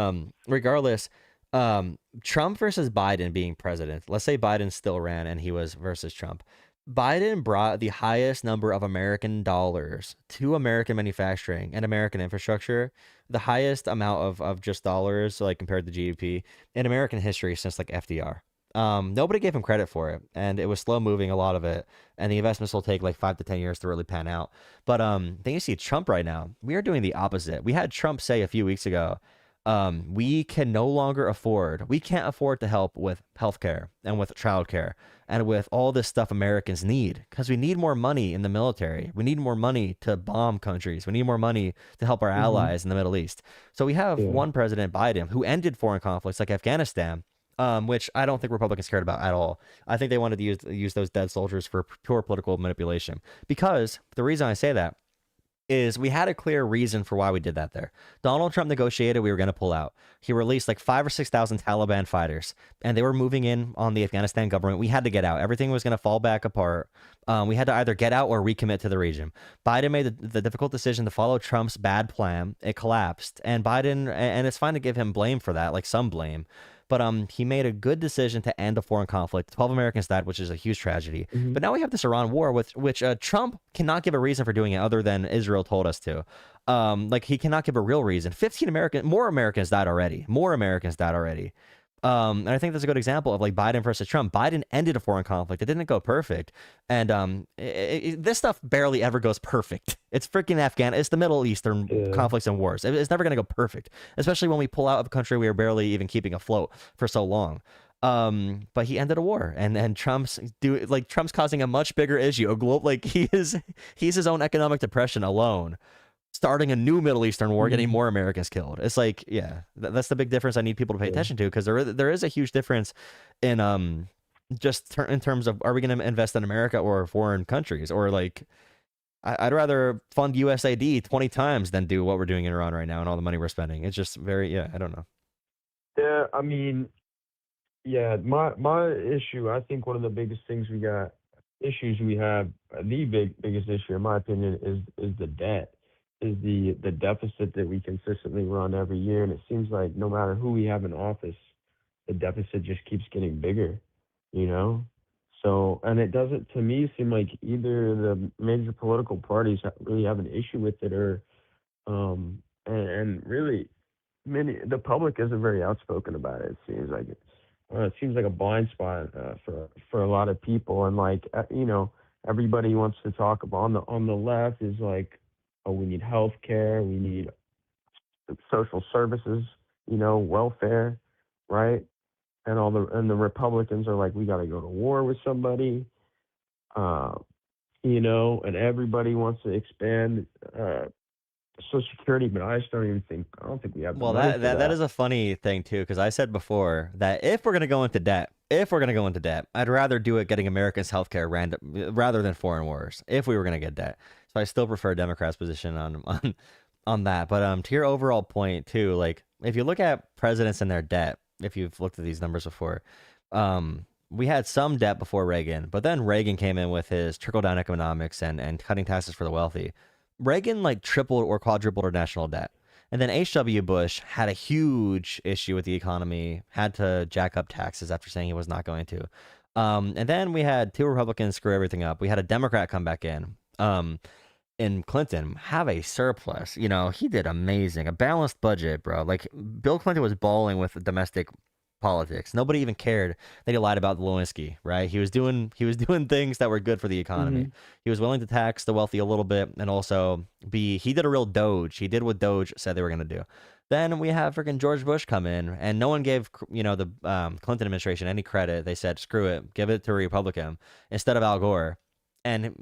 regardless, Trump versus Biden being president. Let's say Biden still ran and he was versus Trump. Biden brought the highest number of American dollars to American manufacturing and American infrastructure, the highest amount of just dollars, like compared to GDP, in American history since like FDR. Nobody gave him credit for it, and it was slow moving, a lot of it, and the investments will take like 5 to 10 years to really pan out. But then you see Trump right now. We are doing the opposite. We had Trump say a few weeks ago, we can no longer afford, we can't afford to help with healthcare and with childcare and with all this stuff Americans need, because we need more money in the military. We need more money to bomb countries. We need more money to help our Mhm. allies in the Middle East. So we have Yeah. one President Biden who ended foreign conflicts like Afghanistan, which I don't think Republicans cared about at all. I think they wanted to use those dead soldiers for pure political manipulation. Because the reason I say that is we had a clear reason for why we did that there. Donald Trump negotiated we were going to pull out. He released like 5 or 6 thousand Taliban fighters, and they were moving in on the Afghanistan government. We had to get out. Everything was going to fall back apart. We had to either get out or recommit to the region. Biden made the difficult decision to follow Trump's bad plan. It collapsed, and Biden, and it's fine to give him blame for that, like some blame. But he made a good decision to end a foreign conflict. 12 Americans died, which is a huge tragedy. Mhm. But now we have this Iran war, which Trump cannot give a reason for doing it other than Israel told us to. Like, he cannot give a real reason. More Americans died already. More Americans died already. And I think that's a good example of like Biden versus Trump. Biden ended a foreign conflict. It didn't go perfect. And this stuff barely ever goes perfect. It's freaking Afghan. It's the Middle Eastern Yeah. conflicts and wars. It's never going to go perfect, especially when we pull out of a country we are barely even keeping afloat for so long. But he ended a war, and Trump's causing a much bigger issue. Like, he's his own economic depression alone, starting a new Middle Eastern war, getting Mhm. more Americans killed. It's like, yeah, that's the big difference I need people to pay Yeah. attention to, because there is a huge difference in in terms of, are we going to invest in America or foreign countries, or like, I'd rather fund USAID 20 times than do what we're doing in Iran right now and all the money we're spending. It's just very, I don't know. Yeah, I mean, yeah, my issue, I think one of the biggest things issues we have, the biggest issue in my opinion is the debt, is the deficit that we consistently run every year, and it seems like no matter who we have in office, the deficit just keeps getting bigger, you know? So, and it doesn't, to me, seem like either the major political parties really have an issue with it, or, and really, the public isn't very outspoken about it. It seems like a blind spot for a lot of people, and like everybody wants to talk about on the left is like, oh, we need health care, we need social services, welfare, right? And the Republicans are like, we got to go to war with somebody, uh, and everybody wants to expand Social Security, but I don't think we have the Well, money for that is that. a funny thing too, because I said before that if we're gonna go into debt, I'd rather do it getting Americans healthcare rather than foreign wars. If we were gonna get debt, so I still prefer Democrats' position on that. But to your overall point too, like if you look at presidents and their debt, if you've looked at these numbers before, we had some debt before Reagan, but then Reagan came in with his trickle down economics and cutting taxes for the wealthy. Reagan like tripled or quadrupled our national debt. And then H.W. Bush had a huge issue with the economy, had to jack up taxes after saying he was not going to. And then we had two Republicans screw everything up. We had a Democrat come back in Clinton, have a surplus. He did amazing. A balanced budget, bro. Like, Bill Clinton was balling with domestic politics. Nobody even cared that he lied about Lewinsky, right? He was doing things that were good for the economy. Hmm. He was willing to tax the wealthy a little bit, and also he did a real Doge. He did what Doge said they were going to do. Then we have freaking George Bush come in, and no one gave the Clinton administration any credit. They said, "Screw it, give it to a Republican instead of Al Gore." And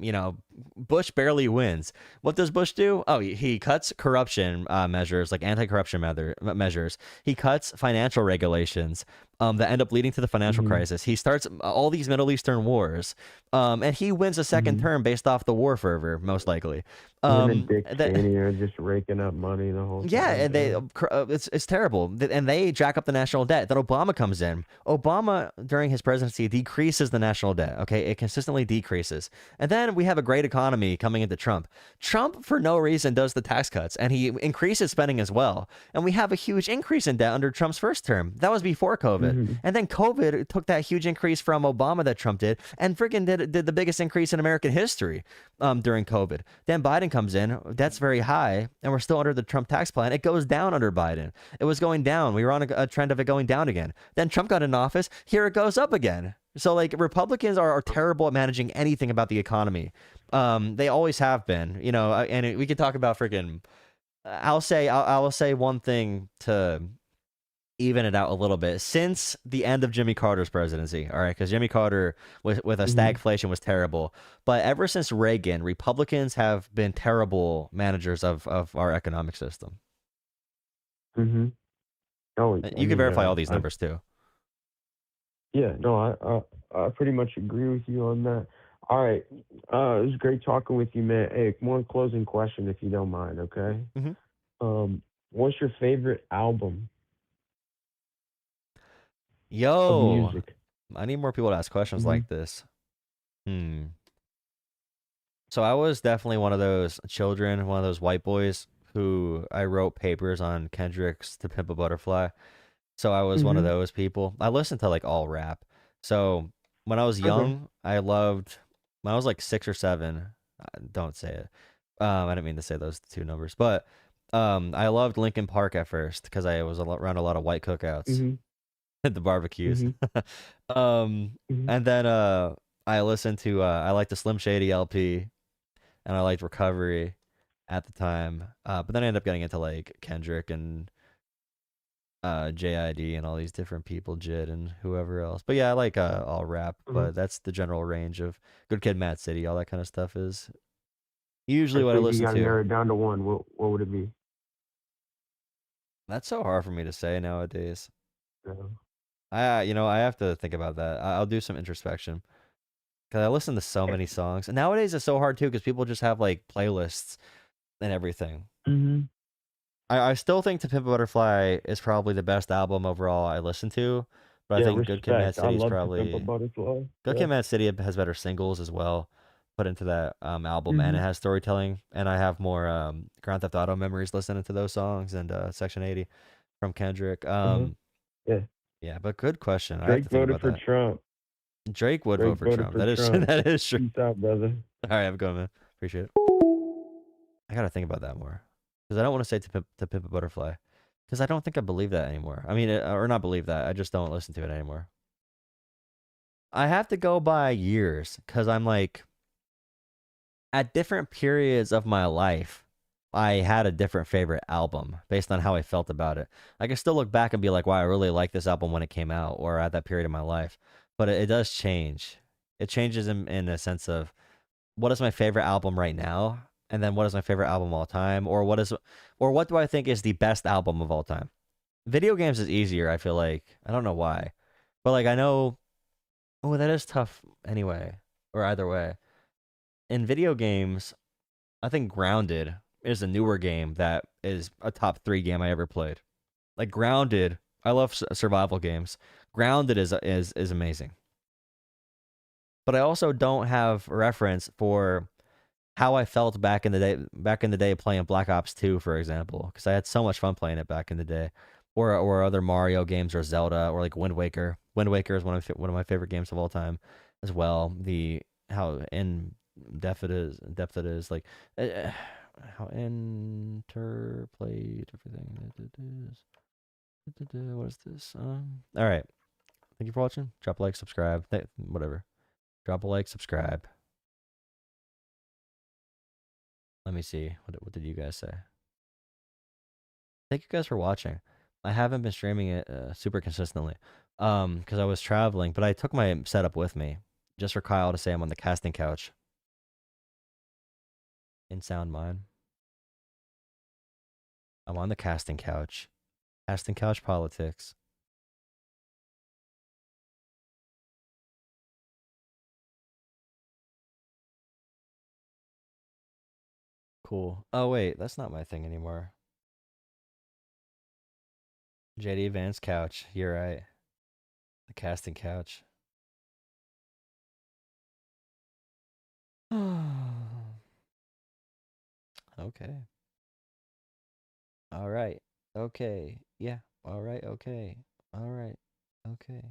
Bush barely wins. What does Bush do? Oh, he cuts corruption measures, like anti-corruption measures. He cuts financial regulations that end up leading to the financial Hmm. crisis. He starts all these Middle Eastern wars, and he wins a second Hmm. term based off the war fervor, most likely. Him and Dick That Cheney are just raking up money the whole yeah, time. and it's terrible, and they jack up the national debt. Then Obama comes in. Obama during his presidency decreases the national debt. Okay, it consistently decreases, and then we have a great economy coming into Trump. Trump, for no reason, does the tax cuts, and he increases spending as well. And we have a huge increase in debt under Trump's first term. That was before COVID, Hmm. and then COVID took that huge increase from Obama that Trump did, and freaking did the biggest increase in American history during COVID. Then Biden comes in. That's very high, and we're still under the Trump tax plan. It goes down under Biden. It was going down. We were on a trend of it going down again. Then Trump got in office. Here it goes up again. So like Republicans are terrible at managing anything about the economy. They always have been. And we could talk about freaking. I'll say one thing to even it out a little bit since the end of Jimmy Carter's presidency. All right, because Jimmy Carter with a Hmm. stagflation was terrible, but ever since Reagan, Republicans have been terrible managers of our economic system. Hmm. Oh, I You can mean, verify all these numbers too. yeah, no, I pretty much agree with you on that. All right, it was great talking with you, man. Hey, one closing question, if you don't mind, okay? Mm-hmm. What's your favorite album of Yo, music? I need more people to ask questions Hmm. like this. So I was definitely one of those children, one of those white boys who I wrote papers on Kendrick's "To Pimp a Butterfly." So I was one of Hmm. those people. I listened to like all rap. So when I was Okay. young, I loved when I was like 6 or 7. Don't say it. I didn't mean to say those two numbers, but I loved Linkin Park at first because I was around a lot of white cookouts Hmm. at the barbecues. Hmm. um, Hmm. and then I listened to I liked the Slim Shady LP, and I liked Recovery at the time. But then I ended up getting into like Kendrick and JID and all these different people, Jid and whoever else. But yeah, I like all rap, Hmm. but that's the general range of Good Kid, Mad City, all that kind of stuff is usually So what I if you listen got to to. narrow it down to one, what would it be? That's so hard for me to say nowadays. Yeah. I have to think about that. I'll do some introspection Because I listen to so many songs. And nowadays it's so hard too because people just have like playlists and everything. Mm-hmm. I still think To Pimp a Butterfly is probably the best album overall I listen to. But I Yeah, think Good Kid, Mad respect. I City is love to Pimp a probably Butterfly. Good Yeah. Kid, Mad City has better singles as well put into that album, and Mm-hmm. it has storytelling. And I have more Grand Theft Auto memories listening to those songs and Section 80 from Kendrick. Uh-huh. Yeah. Yeah, but good question. I have Drake to think voted about for that. Trump. Drake would Drake vote for voted Trump. for That is Trump. that is true. Peace out, brother. All right, have a good one, man. Appreciate it. I gotta think about that more because I don't want to say to pimp a butterfly because I don't think I believe that anymore. I mean, or not believe that. I just don't listen to it anymore. I have to go by years because I'm like, at different periods of my life, I had a different favorite album based on how I felt about it. I can still look back and be like, wow, I really liked this album when it came out or at that period of my life. But it does change. It changes in a sense of what is my favorite album right now? And then what is my favorite album of all time? Or what do I think is the best album of all time? Video games is easier, I feel like. I don't know why. But like I know, oh, that is tough anyway. Or either way. In video games, I think Grounded is a newer game that is a top 3 game I ever played. Like Grounded, I love survival games. Grounded is amazing. But I also don't have reference for how I felt back in the day playing Black Ops 2, for example, because I had so much fun playing it back in the day. Or other Mario games or Zelda or like Wind Waker. Wind Waker is one of my favorite games of all time as well. How in depth it is like how interplayed everything it is. What is this? All right. Thank you for watching. Drop a like, subscribe, whatever. Drop a like, subscribe. Let me see. What did you guys say? Thank you guys for watching. I haven't been streaming it super consistently because I was traveling, but I took my setup with me just for Kyle to say I'm on the casting couch. In sound mind. I'm on the casting couch. Casting couch politics. Cool. Oh wait, that's not my thing anymore. JD Vance couch. You're right. The casting couch. Okay. All right. Okay. Yeah. All right. Okay. All right. Okay.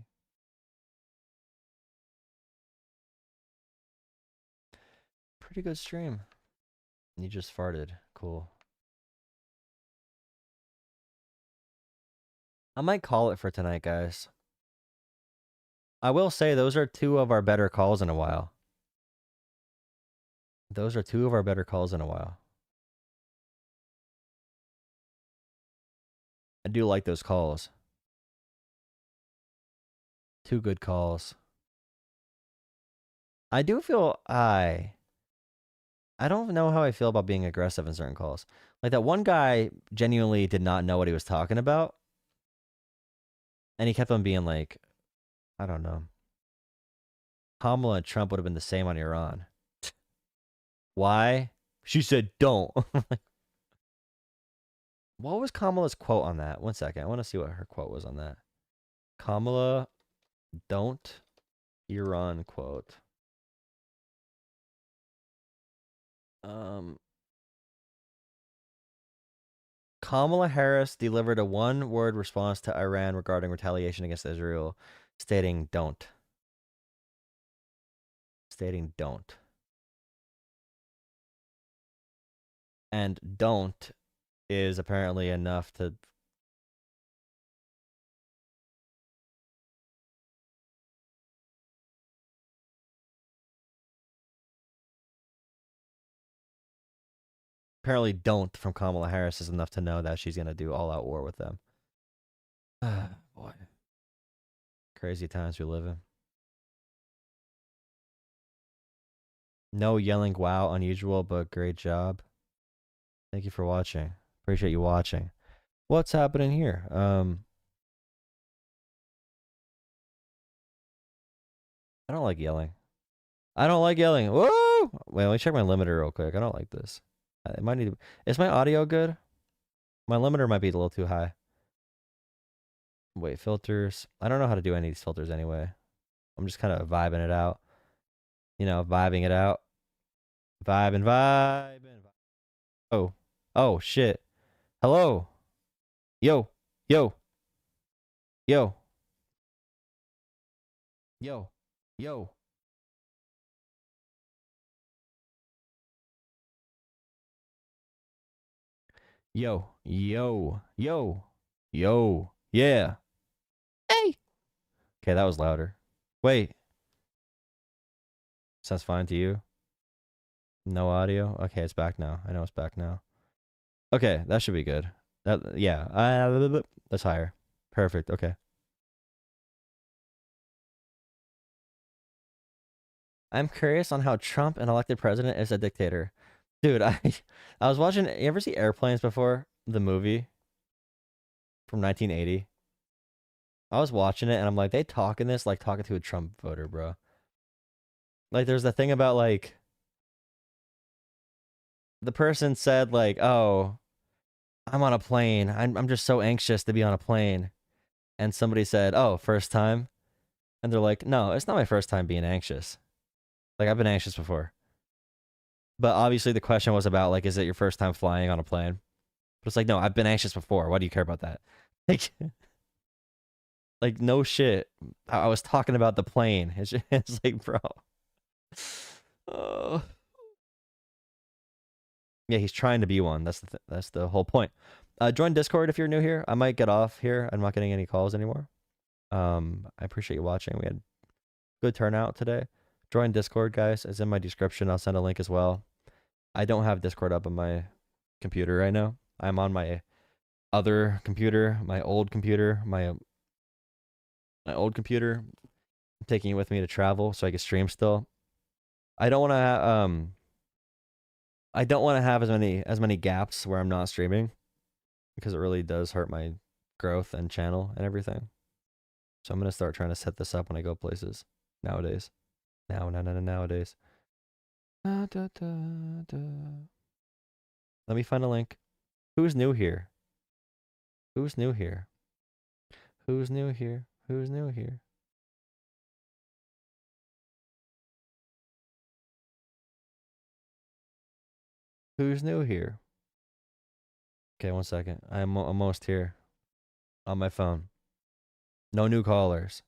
Pretty good stream. You just farted. Cool. I might call it for tonight, guys. I will say those are 2 of our better calls in a while. Those are 2 of our better calls in a while. I do like those calls. 2 good calls. I do feel I don't know how I feel about being aggressive in certain calls. Like that one guy genuinely did not know what he was talking about. And he kept on being like, I don't know. Kamala and Trump would have been the same on Iran. Why? She said don't. What was Kamala's quote on that? One second. I want to see what her quote was on that. Kamala, don't Iran quote. Kamala Harris delivered a one-word response to Iran regarding retaliation against Israel, stating don't. Stating don't. And don't is apparently enough to apparently don't from Kamala Harris is enough to know that she's going to do all-out war with them. Boy. Crazy times we live in. No yelling wow, unusual, but great job. Thank you for watching. Appreciate you watching. What's happening here? I don't like yelling. I don't like yelling. Whoa! Wait, let me check my limiter real quick. I don't like this. It might need to... Is my audio good? My limiter might be a little too high. Wait, filters. I don't know how to do any of these filters anyway. I'm just kind of vibing it out. You know, vibing it out. Vibing. Oh. Oh, shit. Hello. Yo. Yo. Yo. Yo. Yo. Yo. Yo. Yo. Yo. Yeah. Hey. Okay, that was louder. Wait. Sounds fine to you? No audio? Okay, it's back now. I know it's back now. Okay, that should be good. That, yeah. That's higher. Perfect. Okay. I'm curious on how Trump, an elected president, is a dictator. Dude, I was watching... You ever see Airplanes before? The movie from 1980? I was watching it and I'm like, they talking this like talking to a Trump voter, bro. Like, there's the thing about, like... The person said, like, oh, I'm on a plane. I'm just so anxious to be on a plane. And somebody said, oh, first time? And they're like, no, it's not my first time being anxious. Like, I've been anxious before. But obviously the question was about, like, is it your first time flying on a plane? But it's like, no, I've been anxious before. Why do you care about that? Like no shit. I was talking about the plane. It's like, bro. Oh. Yeah, he's trying to be one. That's the whole point. Join Discord if you're new here. I might get off here. I'm not getting any calls anymore. I appreciate you watching. We had good turnout today. Join Discord, guys. It's in my description. I'll send a link as well. I don't have Discord up on my computer right now. I'm on my other computer, my old computer, my old computer. I'm taking it with me to travel so I can stream still. I don't want to have as many gaps where I'm not streaming, because it really does hurt my growth and channel and everything. So I'm gonna start trying to set this up when I go places nowadays. Nowadays. Let me find a link. Who's new here? Who's new here? Who's new here? Who's new here? Who's new here? Okay, 1 second. I'm almost here. On my phone. No new callers.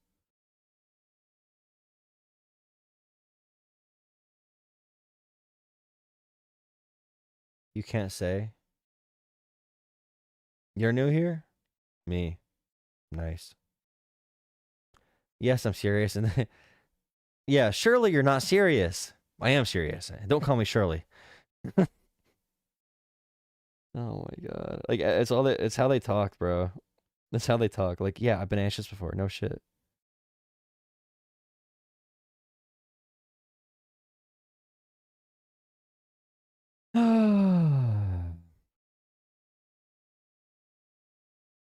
You can't say. You're new here? Me. Nice. Yes, I'm serious. And yeah, surely you're not serious. I am serious. Don't call me Shirley. Oh my god. Like, it's how they talk, bro. That's how they talk. Like, yeah, I've been anxious before. No shit.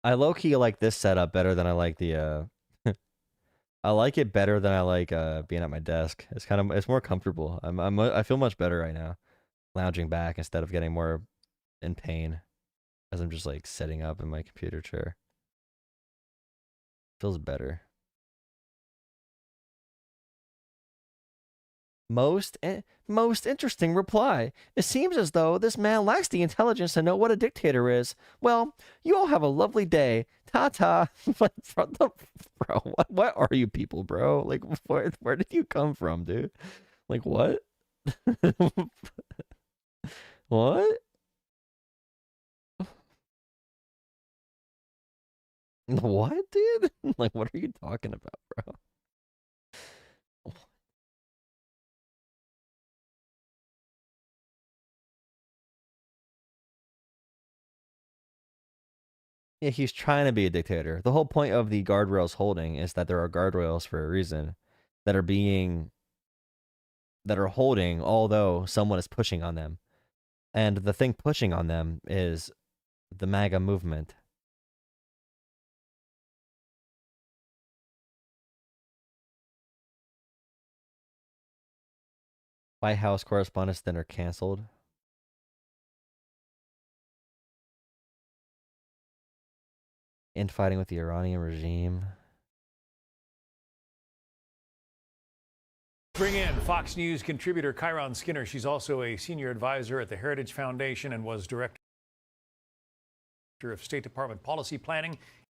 I low-key like this setup better than I like the I like it better than I like being at my desk. It's more comfortable. I feel much better right now, lounging back instead of getting more in pain as I'm just like sitting up in my computer chair. Feels better. Most interesting reply. It seems as though this man lacks the intelligence to know what a dictator is. Well, you all have a lovely day. Ta-ta. Bro, what are you people, bro? Like, where did you come from, dude? Like, what? What? What, dude? Like, what are you talking about, bro? Yeah, he's trying to be a dictator. The whole point of the guardrails holding is that there are guardrails for a reason that are holding, although someone is pushing on them. And the thing pushing on them is the MAGA movement. White House Correspondents' Dinner canceled. Infighting with the Iranian regime. Bring in Fox News contributor Kyron Skinner. She's also a senior advisor at the Heritage Foundation and was director of State Department policy planning.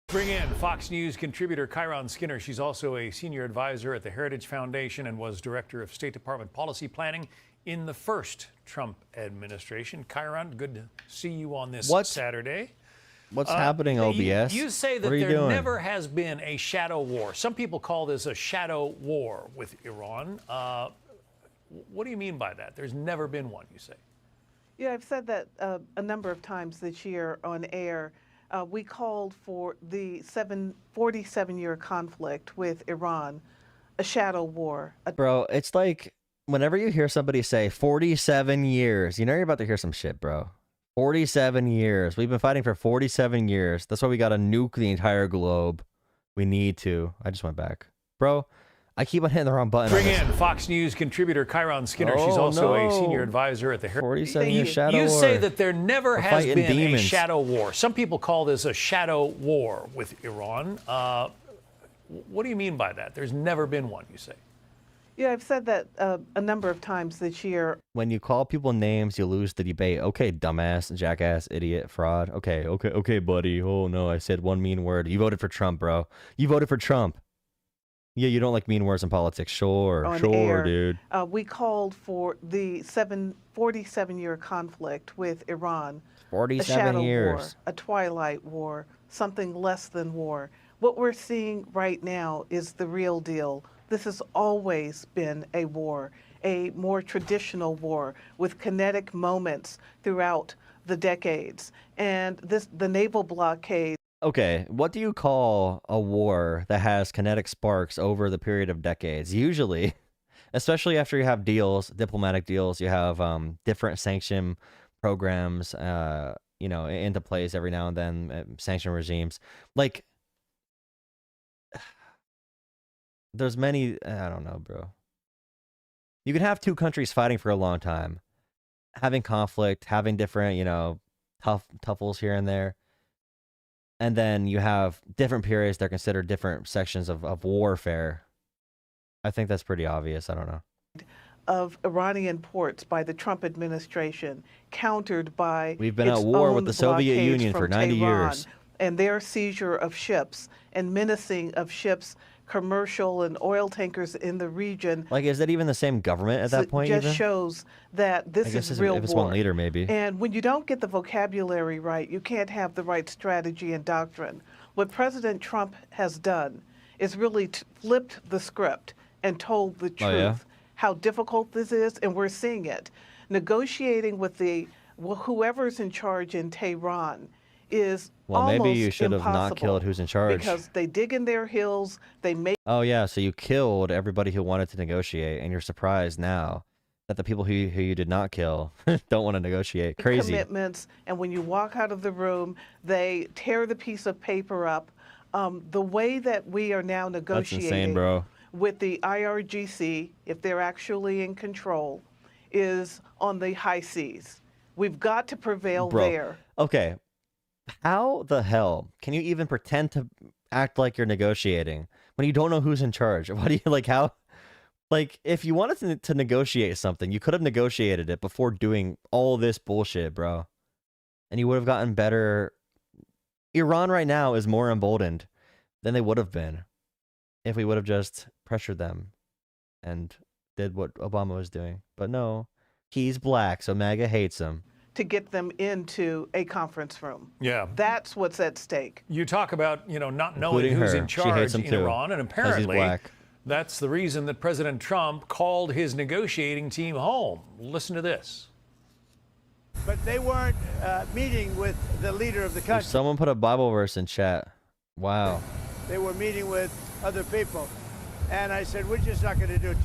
Bring in Fox News contributor Kyron Skinner. She's also a senior advisor at the Heritage Foundation and was director of State Department policy planning in the first Trump administration. Kyron, good to see you on this Saturday. What's happening, OBS? You say that there never has been a shadow war. Some people call this a shadow war with Iran. What do you mean by that? There's never been one, you say. Yeah, I've said that a number of times this year on air. We called for the 47-year conflict with Iran a shadow war. Bro, it's like whenever you hear somebody say 47 years, you know you're about to hear some shit, bro. 47 years. We've been fighting for 47 years. That's why we got to nuke the entire globe. We need to. I just went back. Bro, I keep on hitting the wrong button. Bring in Fox News contributor Kyron Skinner. She's also a senior advisor at the 47-year shadow war. You say that there never has been demons. A shadow war. Some people call this a shadow war with Iran. What do you mean by that? There's never been one, you say. Yeah, I've said that a number of times this year. When you call people names, you lose the debate. Okay, dumbass, jackass, idiot, fraud. Okay, buddy. Oh, no, I said one mean word. You voted for Trump, bro. You voted for Trump. Yeah, you don't like mean words in politics. Sure, dude. We called for the 47-year conflict with Iran. 47 a shadow years. War, a twilight war, something less than war. What we're seeing right now is the real deal. This has always been a war, a more traditional war with kinetic moments throughout the decades. And the naval blockade. Okay, what do you call a war that has kinetic sparks over the period of decades? Usually, especially after you have deals, diplomatic deals, you have different sanction programs, into place every now and then, sanction regimes. Like, there's many, I don't know, bro. You can have two countries fighting for a long time, having conflict, having different, tuffles here and there. And then you have different periods that are considered different sections of warfare. I think that's pretty obvious. I don't know. Of Iranian ports by the Trump administration, countered by We've been at war with the Soviet Union for 90 years. And their seizure of ships and menacing of ships, commercial and oil tankers in the region. Like, is that even the same government at that point? Just shows that this is real war. If it's one leader, maybe. And when you don't get the vocabulary right, you can't have the right strategy and doctrine. What President Trump has done is really flipped the script and told the truth, how difficult this is, and we're seeing it. Negotiating with whoever's in charge in Tehran is almost maybe you should have not impossible killed who's in charge. Because they dig in their heels, they make... Oh, yeah, so you killed everybody who wanted to negotiate, and you're surprised now that the people who you did not kill don't want to negotiate. Crazy. Commitments, and when you walk out of the room, they tear the piece of paper up. The way that we are now negotiating That's insane, bro. With the IRGC, if they're actually in control, is on the high seas. We've got to prevail there. Okay. How the hell can you even pretend to act like you're negotiating when you don't know who's in charge? What do you if you wanted to negotiate something, you could have negotiated it before doing all this bullshit, bro. And you would have gotten better. Iran right now is more emboldened than they would have been if we would have just pressured them and did what Obama was doing. But no, he's black, so MAGA hates him. To get them into a conference room. Yeah. That's what's at stake. You talk about, not knowing who's in charge in Iran, and apparently that's the reason that President Trump called his negotiating team home. Listen to this. But they weren't meeting with the leader of the country. Someone put a Bible verse in chat. Wow. They were meeting with other people. And I said, we're just not going to do it.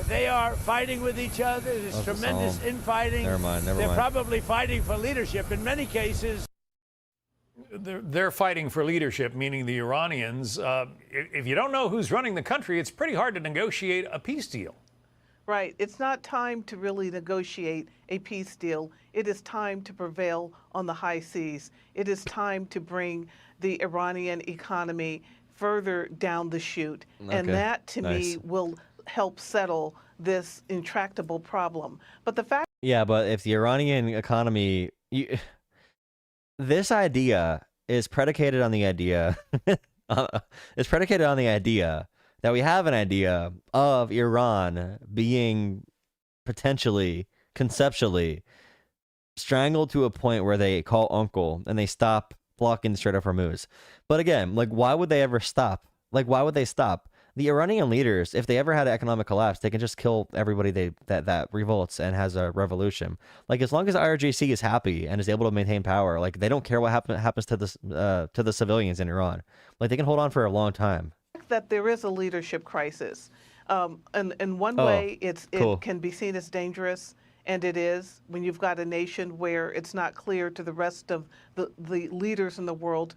They are fighting with each other. There's tremendous infighting. Never mind. They're probably fighting for leadership. In many cases, they're fighting for leadership, meaning the Iranians. If you don't know who's running the country, it's pretty hard to negotiate a peace deal. Right. It's not time to really negotiate a peace deal. It is time to prevail on the high seas. It is time to bring the Iranian economy further down the chute. And that, to me, will help settle this intractable problem. But the fact... Yeah, but if the Iranian economy... this idea is predicated on the idea... it's predicated on the idea that we have an idea of Iran being potentially, conceptually, strangled to a point where they call uncle and they stop blocking the Strait of Hormuz. But again, like, why would they ever stop? Like, why would they stop? The Iranian leaders, if they ever had an economic collapse, they can just kill everybody that revolts and has a revolution. Like, as long as the IRGC is happy and is able to maintain power, like, they don't care what happens to the civilians in Iran. Like, they can hold on for a long time. That there is a leadership crisis. And in one way, it can be seen as dangerous, and it is, when you've got a nation where it's not clear to the rest of the leaders in the world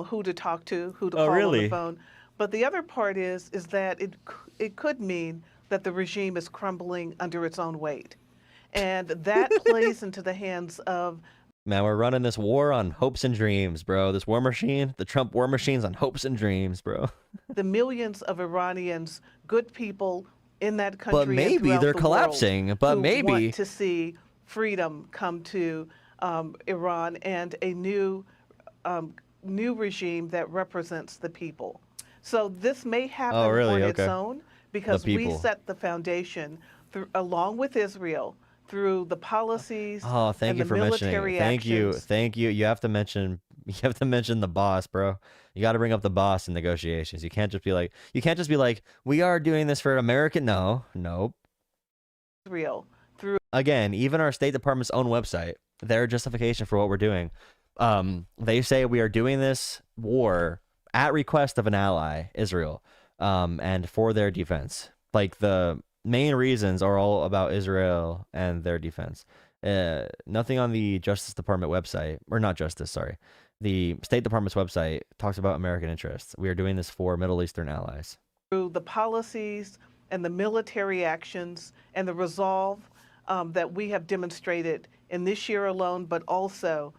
who to talk to, who to call on the phone. But the other part is that it could mean that the regime is crumbling under its own weight. And that plays into the hands of... Man, we're running this war on hopes and dreams, bro. This war machine, the Trump war machine's on hopes and dreams, bro. The millions of Iranians, good people in that country, but maybe they're collapsing. But maybe want to see freedom come to Iran and a new regime that represents the people. So this may happen on its own because we set the foundation along with Israel through the policies. Oh, thank you for mentioning it. Thank you. You have to mention the boss, bro. You got to bring up the boss in negotiations. You can't just be like, we are doing this for American. Nope. Israel through again, even our State Department's own website, their justification for what we're doing. They say we are doing this war at request of an ally, Israel, and for their defense. Like, the main reasons are all about Israel and their defense. Nothing on the Justice Department website, or not Justice, sorry. The State Department's website talks about American interests. We are doing this for Middle Eastern allies. Through the policies and the military actions and the resolve that we have demonstrated in this year alone, but also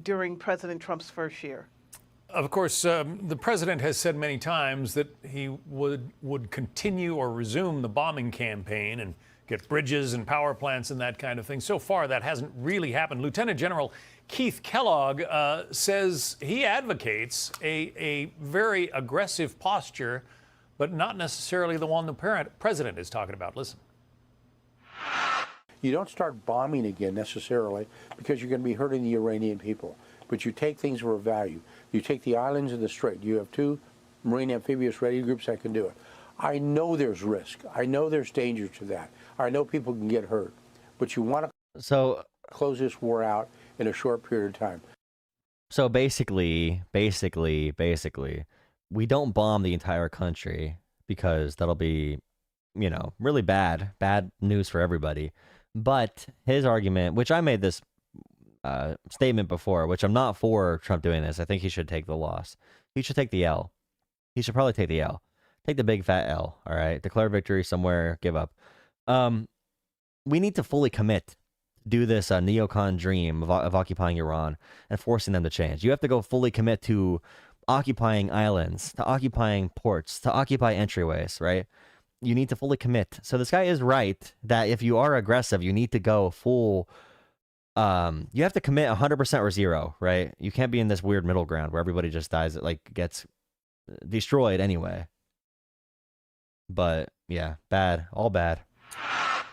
during President Trump's first year. Of course, the president has said many times that he would continue or resume the bombing campaign and get bridges and power plants and that kind of thing. So far, that hasn't really happened. Lieutenant General Keith Kellogg says he advocates a very aggressive posture, but not necessarily the one the president is talking about. Listen. You don't start bombing again necessarily because you're going to be hurting the Iranian people. But you take things for value. You take the islands and the strait. You have 2 Marine amphibious ready groups that can do it. I know there's risk. I know there's danger to that. I know people can get hurt. But you want to close this war out in a short period of time. So basically, we don't bomb the entire country because that'll be, really bad news for everybody. But his argument, which I made this statement before, which I'm not for Trump doing this. I think he should take the loss. He should take the L. He should probably take the L. Take the big fat L, all right? Declare victory somewhere, give up. We need to fully commit, do this neocon dream of occupying Iran and forcing them to change. You have to go fully commit to occupying islands, to occupying ports, to occupy entryways, right? You need to fully commit. So this guy is right that if you are aggressive, you need to go full... you have to commit 100% or 0, right? You can't be in this weird middle ground where everybody just dies, gets destroyed anyway. But yeah, bad, all bad.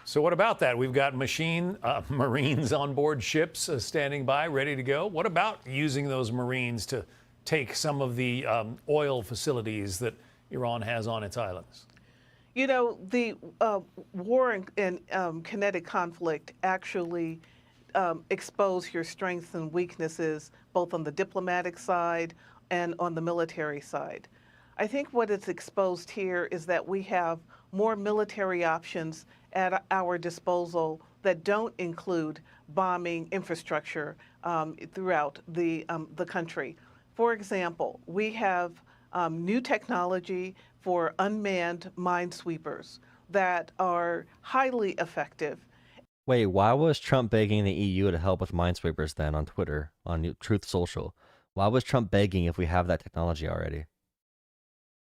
So what about that? We've got Marines on board ships standing by, ready to go. What about using those Marines to take some of the oil facilities that Iran has on its islands? The war and kinetic conflict actually expose your strengths and weaknesses both on the diplomatic side and on the military side. I think what it's exposed here is that we have more military options at our disposal that don't include bombing infrastructure throughout the country. For example, we have new technology for unmanned minesweepers. that are highly effective. Wait, why was Trump begging the EU to help with Minesweepers then on Twitter, on Truth Social? Why was Trump begging if we have that technology already?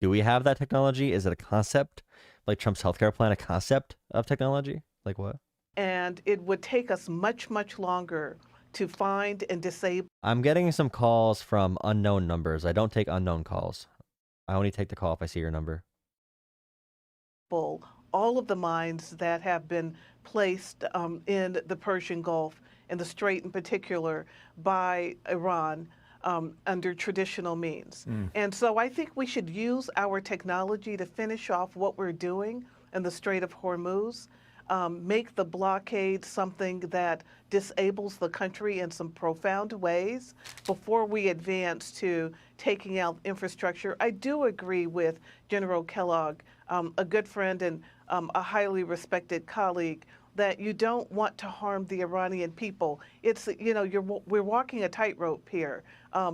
Do we have that technology? Is it a concept? Like Trump's healthcare plan, a concept of technology? Like what? And it would take us much, much longer to find and disable. I'm getting some calls from unknown numbers. I don't take unknown calls. I only take the call if I see your number. All of the mines that have been placed in the Persian Gulf and the Strait in particular by Iran under traditional means. And so I think we should use our technology to finish off what we're doing in the Strait of Hormuz, make the blockade something that disables the country in some profound ways before we advance to taking out infrastructure. I do agree with General Kellogg, a good friend and a highly respected colleague, that you don't want to harm the Iranian people. It's, you know, we're walking a tightrope here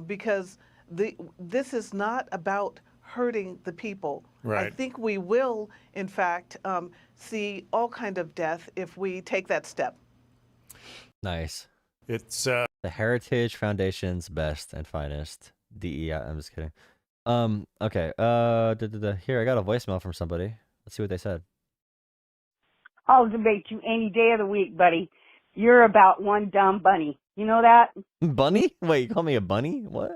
because this is not about hurting the people. Right. I think we will, in fact, see all kind of death if we take that step. Nice. It's the Heritage Foundation's best and finest. DEI. I'm just kidding. Okay. Here, I got a voicemail from somebody. Let's see what they said. I'll debate you any day of the week, buddy. You're about one dumb bunny. You know that? Bunny? Wait, you call me a bunny? What?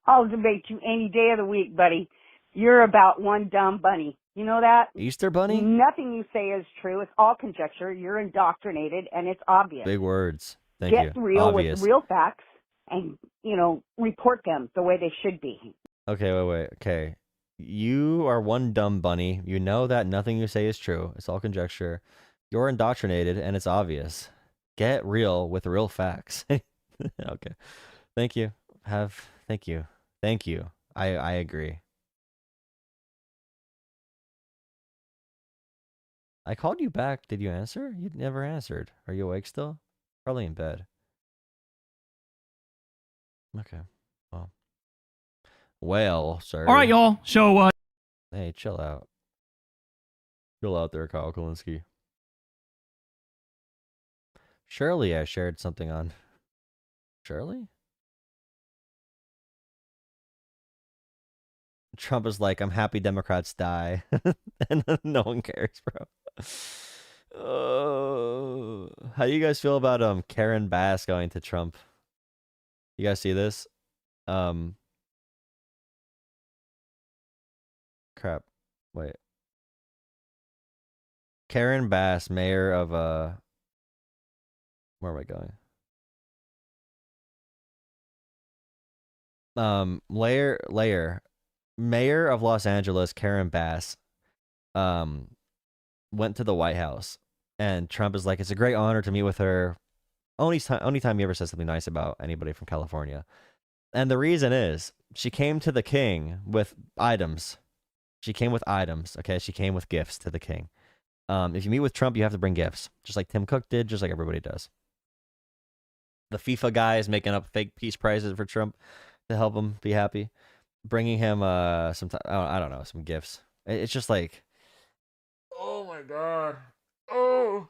I'll debate you any day of the week, buddy. You're about one dumb bunny. You know that? Easter bunny? Nothing you say is true. It's all conjecture. You're indoctrinated, and it's obvious. Big words. Thank you. Get real Obvious. with real facts and, you know, report them the way they should be. Okay, wait. Okay. You are one dumb bunny. You know that nothing you say is true. It's all conjecture. You're indoctrinated, and it's obvious. Get real with real facts. Okay. Thank you. Thank you. Thank you. I agree. I called you back. Did you answer? You never answered. Are you awake still? Probably in bed. Okay. Well, sir. All right, y'all. So, hey, chill out. Chill out there, Kyle Kulinski. Surely I shared something on. Shirley? Trump is like, I'm happy Democrats die. And no one cares, bro. How do you guys feel about Karen Bass going to Trump? You guys see this? Crap. Wait. Karen Bass, mayor of where am I going? Mayor of Los Angeles, Karen Bass, went to the White House, and Trump is like, it's a great honor to meet with her. Only time he ever says something nice about anybody from California. And the reason is, she came to the king with items. She came with items, okay? She came with gifts to the king. If you meet with Trump, you have to bring gifts, just like Tim Cook did, just like everybody does. The FIFA guy is making up fake peace prizes for Trump to help him be happy, bringing him some I don't know, some gifts. It's just like, oh my god, oh,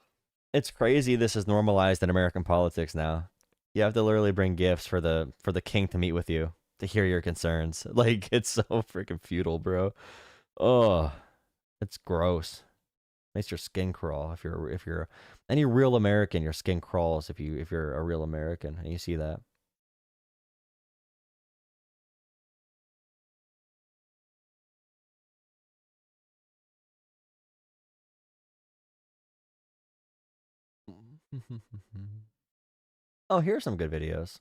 it's crazy. This is normalized in American politics now. You have to literally bring gifts for the king to meet with you, to hear your concerns. Like, it's so freaking futile, bro. Oh, it's gross. Makes your skin crawl. If you're any real American, your skin crawls if you're a real American, and you see that. Oh, here's some good videos.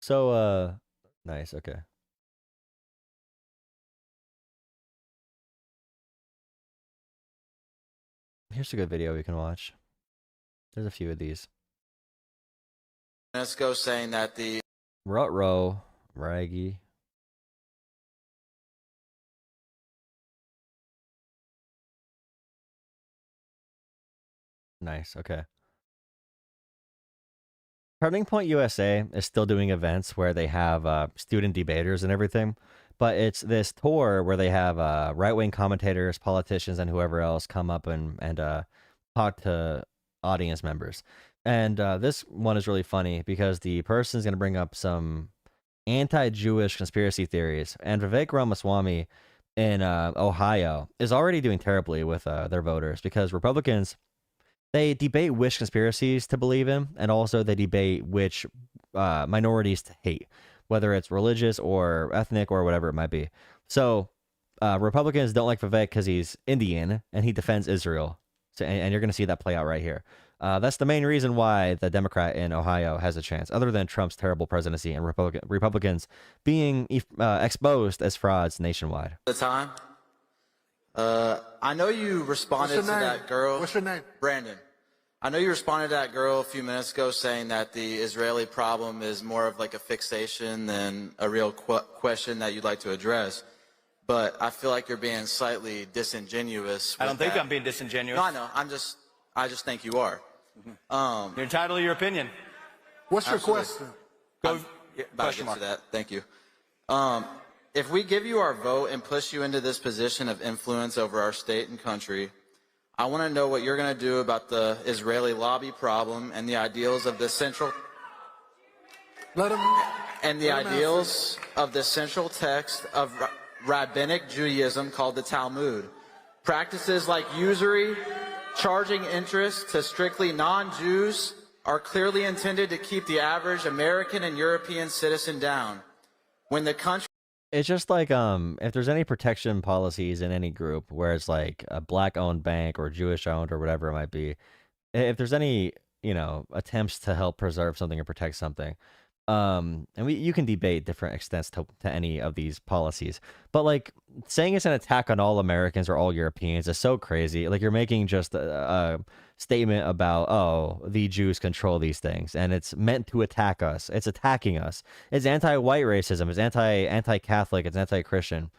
So, nice, okay. Here's a good video we can watch. There's a few of these. Minutes ago saying that the Rutro, Raggy. Nice, okay. Turning Point USA is still doing events where they have student debaters and everything, but it's this tour where they have right-wing commentators, politicians, and whoever else come up and talk to audience members. And this one is really funny because the person is going to bring up some anti-Jewish conspiracy theories, and Vivek Ramaswamy in Ohio is already doing terribly with their voters because Republicans, they debate which conspiracies to believe in, and also they debate which minorities to hate, whether it's religious or ethnic or whatever it might be. So Republicans don't like Vivek because he's Indian and he defends Israel. So, and you're going to see that play out right here. That's the main reason why the Democrat in Ohio has a chance, other than Trump's terrible presidency and Republicans being exposed as frauds nationwide. The time. I know you responded to that girl. What's your name? Brandon. I know you responded to that girl a few minutes ago saying that the Israeli problem is more of like a fixation than a real question that you'd like to address. But I feel like you're being slightly disingenuous. I don't think I'm being disingenuous. No, I know. I just think you are. You're entitled to your opinion. What's your question? Go. About to get to that. Thank you. If we give you our vote and push you into this position of influence over our state and country, I want to know what you're going to do about the Israeli lobby problem and the ideals of the central of the central text of rabbinic Judaism called the Talmud. Practices like usury, charging interest to strictly non-Jews are clearly intended to keep the average American and European citizen down. When the country It's just like if there's any protection policies in any group where it's like a black-owned bank or Jewish-owned or whatever it might be, if there's any attempts to help preserve something or protect something, and you can debate different extents to any of these policies, but like saying it's an attack on all Americans or all Europeans is so crazy. Like you're making just a statement about the Jews control these things and it's meant to attack us. It's attacking us. It's anti-white racism. It's anti-Catholic. It's anti-Christian.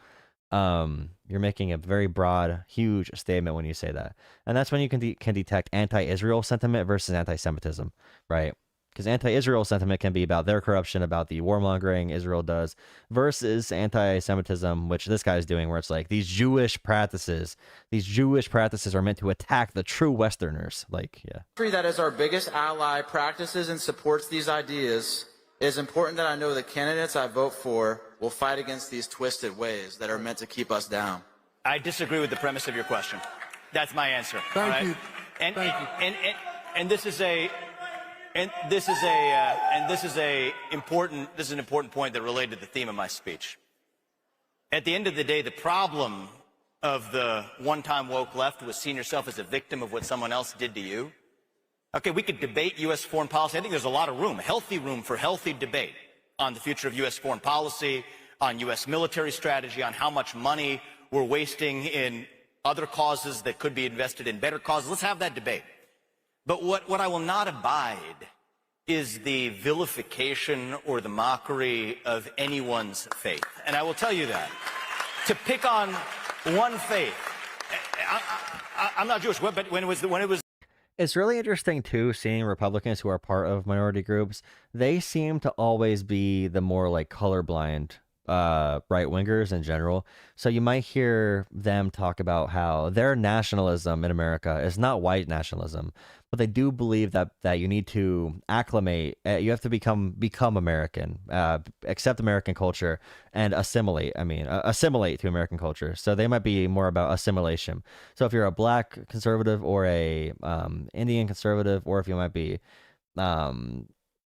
You're making a very broad, huge statement when you say that, and that's when you can detect anti-Israel sentiment versus anti-Semitism, right? Because anti-Israel sentiment can be about their corruption, about the warmongering Israel does, versus anti-Semitism, which this guy is doing, where it's like these Jewish practices are meant to attack the true Westerners. Like, yeah. country that is our biggest ally practices and supports these ideas, it is important that I know the candidates I vote for will fight against these twisted ways that are meant to keep us down. I disagree with the premise of your question. That's my answer. Thank you. And this is an important point that related to the theme of my speech. At the end of the day, the problem of the one-time woke left was seeing yourself as a victim of what someone else did to you. Okay, we could debate U.S. foreign policy. I think there's a lot of room for healthy debate on the future of U.S. foreign policy, on U.S. military strategy, on how much money we're wasting in other causes that could be invested in better causes. Let's have that debate. But what I will not abide is the vilification or the mockery of anyone's faith. And I will tell you that. To pick on one faith, I'm not Jewish, but when it was It's really interesting, too, seeing Republicans who are part of minority groups. They seem to always be the more, like, colorblind right-wingers in general. So you might hear them talk about how their nationalism in America is not white nationalism, but they do believe that you need to acclimate, you have to become American, accept American culture, and assimilate to American culture. So they might be more about assimilation. So if you're a black conservative or a Indian conservative, or if you might be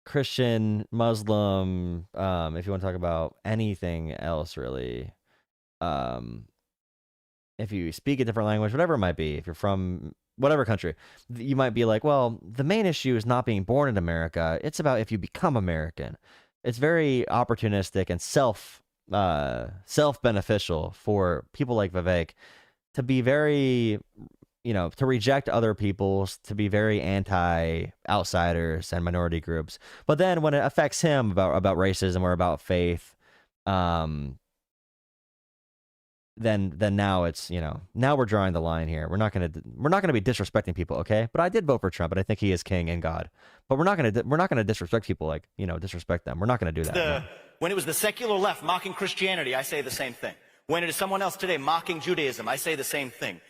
Christian, Muslim, if you want to talk about anything else really, if you speak a different language, whatever it might be, if you're from whatever country, you might be like, well, the main issue is not being born in America. It's about if you become American. It's very opportunistic and self-beneficial for people like Vivek to be very, to reject other people's, to be very anti-outsiders and minority groups. But then when it affects him about racism or about faith, then now it's, now we're drawing the line here. We're not gonna be disrespecting people, okay? But I did vote for Trump, and I think he is king and God. But we're not gonna disrespect people, like, disrespect them. We're not gonna do that. No. When it was the secular left mocking Christianity, I say the same thing. When it is someone else today mocking Judaism, I say the same thing.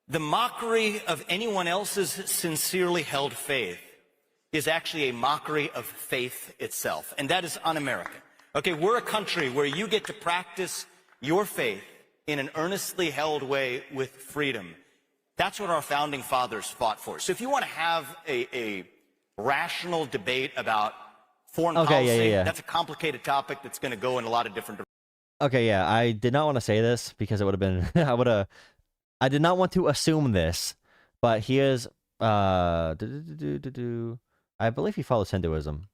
The mockery of anyone else's sincerely held faith is actually a mockery of faith itself, and that is un-American. Okay, we're a country where you get to practice your faith in an earnestly held way with freedom. That's what our founding fathers fought for. So if you want to have a rational debate about foreign policy, that's a complicated topic that's going to go in a lot of different directions. Okay, yeah, I did not want to say this because it would have been, I did not want to assume this, but he is, I believe he follows Hinduism,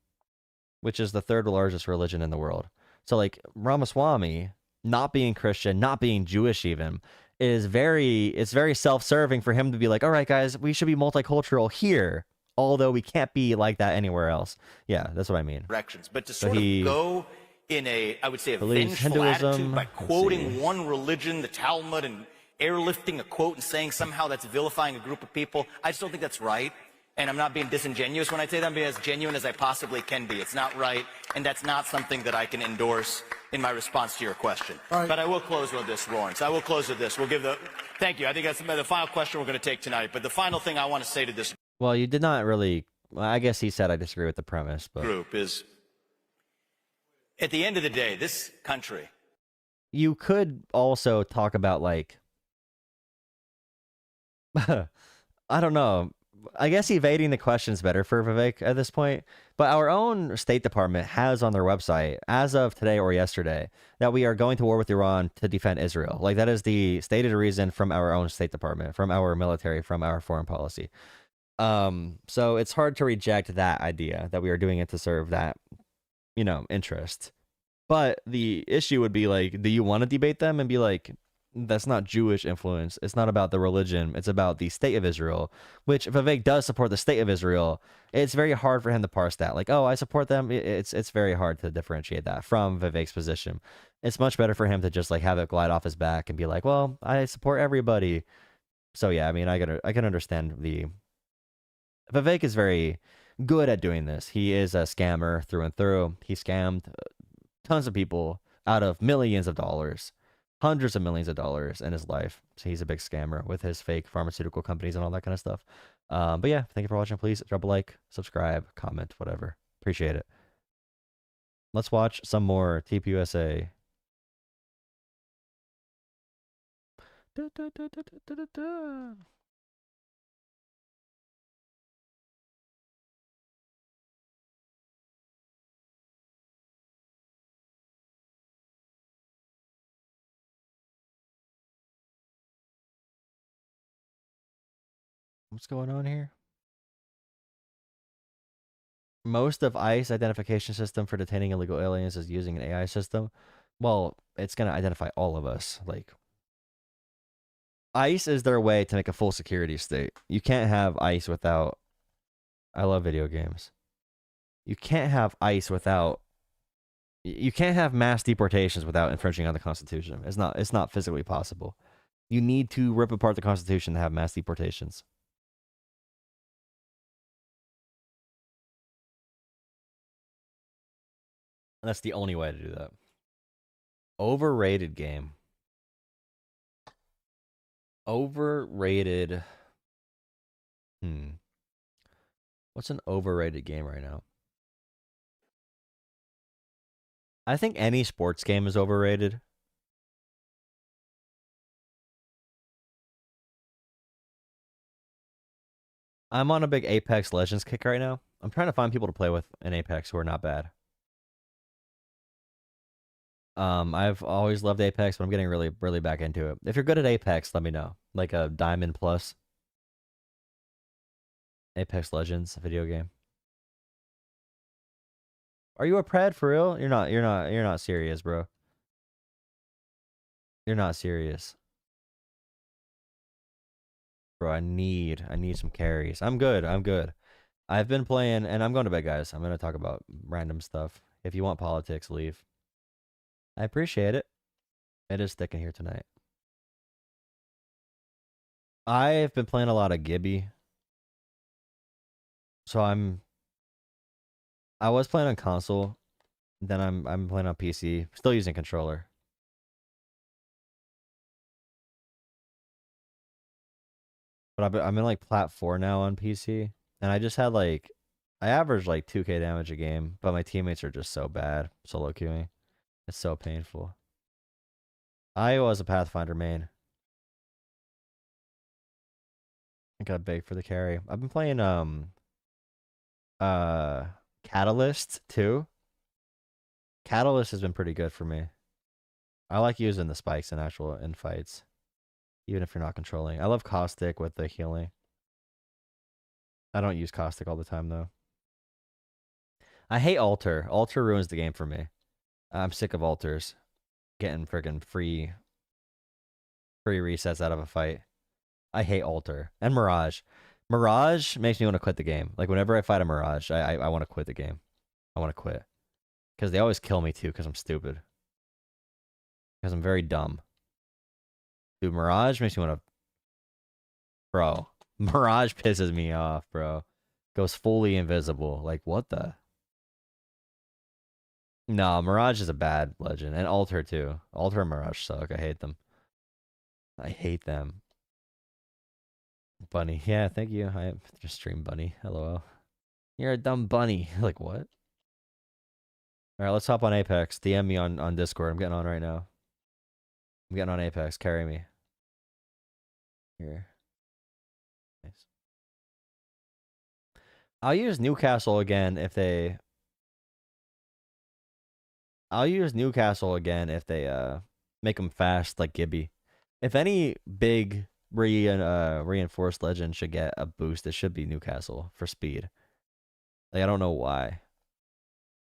which is the third largest religion in the world. So, like, Ramaswamy, not being Christian, not being Jewish even, it's very self-serving for him to be like, all right, guys, we should be multicultural here, although we can't be like that anywhere else. Yeah, that's what I mean. But to sort of go in I would say, a vengeful attitude by quoting one religion, the Talmud, and airlifting a quote and saying somehow that's vilifying a group of people, I just don't think that's right. And I'm not being disingenuous when I say that. I'm being as genuine as I possibly can be. It's not right, and that's not something that I can endorse in my response to your question. Right. But I will close with this, Lawrence. I will close with this. Thank you. I think that's the final question we're going to take tonight. But the final thing I want to say to this Well, you did not really, I guess he said I disagree with the premise, but group is, at the end of the day, this country. You could also talk about, like, I don't know. I guess evading the question's better for Vivek at this point, but our own State Department has on their website, as of today or yesterday, that we are going to war with Iran to defend Israel. Like, that is the stated reason from our own State Department, from our military, from our foreign policy. So it's hard to reject that idea that we are doing it to serve that, interest. But the issue would be, like, do you want to debate them and be like, that's not Jewish influence. It's not about the religion. It's about the state of Israel, which Vivek does support the state of Israel. It's very hard for him to parse that. Like, oh, I support them. It's very hard to differentiate that from Vivek's position. It's much better for him to just, like, have it glide off his back and be like, well, I support everybody. So yeah, I mean, I can understand Vivek is very good at doing this. He is a scammer through and through. He scammed tons of people out of millions of dollars. Hundreds of millions of dollars in his life. So he's a big scammer with his fake pharmaceutical companies and all that kind of stuff. But yeah, thank you for watching. Please drop a like, subscribe, comment, whatever. Appreciate it. Let's watch some more TPUSA. What's going on here? Most of ICE identification system for detaining illegal aliens is using an AI system. Well, it's going to identify all of us. Like, ICE is their way to make a full security state. You can't have ICE without... I love video games. You can't have ICE without... You can't have mass deportations without infringing on the Constitution. It's not physically possible. You need to rip apart the Constitution to have mass deportations. That's the only way to do that. Overrated game. Overrated. What's an overrated game right now? I think any sports game is overrated. I'm on a big Apex Legends kick right now. I'm trying to find people to play with in Apex who are not bad. I've always loved Apex, but I'm getting really, really back into it. If you're good at Apex, let me know. Like a Diamond Plus. Apex Legends video game. Are you a pred for real? You're not serious, bro. You're not serious. Bro, I need some carries. I'm good. I've been playing, and I'm going to bed, guys. I'm going to talk about random stuff. If you want politics, leave. I appreciate it. It is thick in here tonight. I've been playing a lot of Gibby. So I was playing on console, then I'm playing on PC, still using controller. But I'm in like plat 4 now on PC, and I just had like I averaged like 2k damage a game, but my teammates are just so bad solo queuing. It's so painful. I was a Pathfinder main. I got big for the carry. I've been playing Catalyst too. Catalyst has been pretty good for me. I like using the spikes in fights, even if you're not controlling. I love Caustic with the healing. I don't use Caustic all the time though. I hate Alter. Alter ruins the game for me. I'm sick of alters. Getting friggin' free resets out of a fight. I hate Alter. And Mirage. Mirage makes me want to quit the game. Like, whenever I fight a Mirage, I want to quit the game. I want to quit. Because they always kill me, too, because I'm stupid. Because I'm very dumb. Dude, Mirage makes me want to... Bro. Mirage pisses me off, bro. Goes fully invisible. Like, what the... No, Mirage is a bad legend. And Alter, too. Alter and Mirage suck. I hate them. I hate them. Bunny. Yeah, thank you. I just streamed Bunny. LOL. You're a dumb bunny. Like, what? Alright, let's hop on Apex. DM me on Discord. I'm getting on right now. I'm getting on Apex. Carry me. Here. Nice. I'll use Newcastle again if they... I'll use Newcastle again if they make them fast like Gibby. If any big reinforced legend should get a boost, it should be Newcastle for speed. Like, I don't know why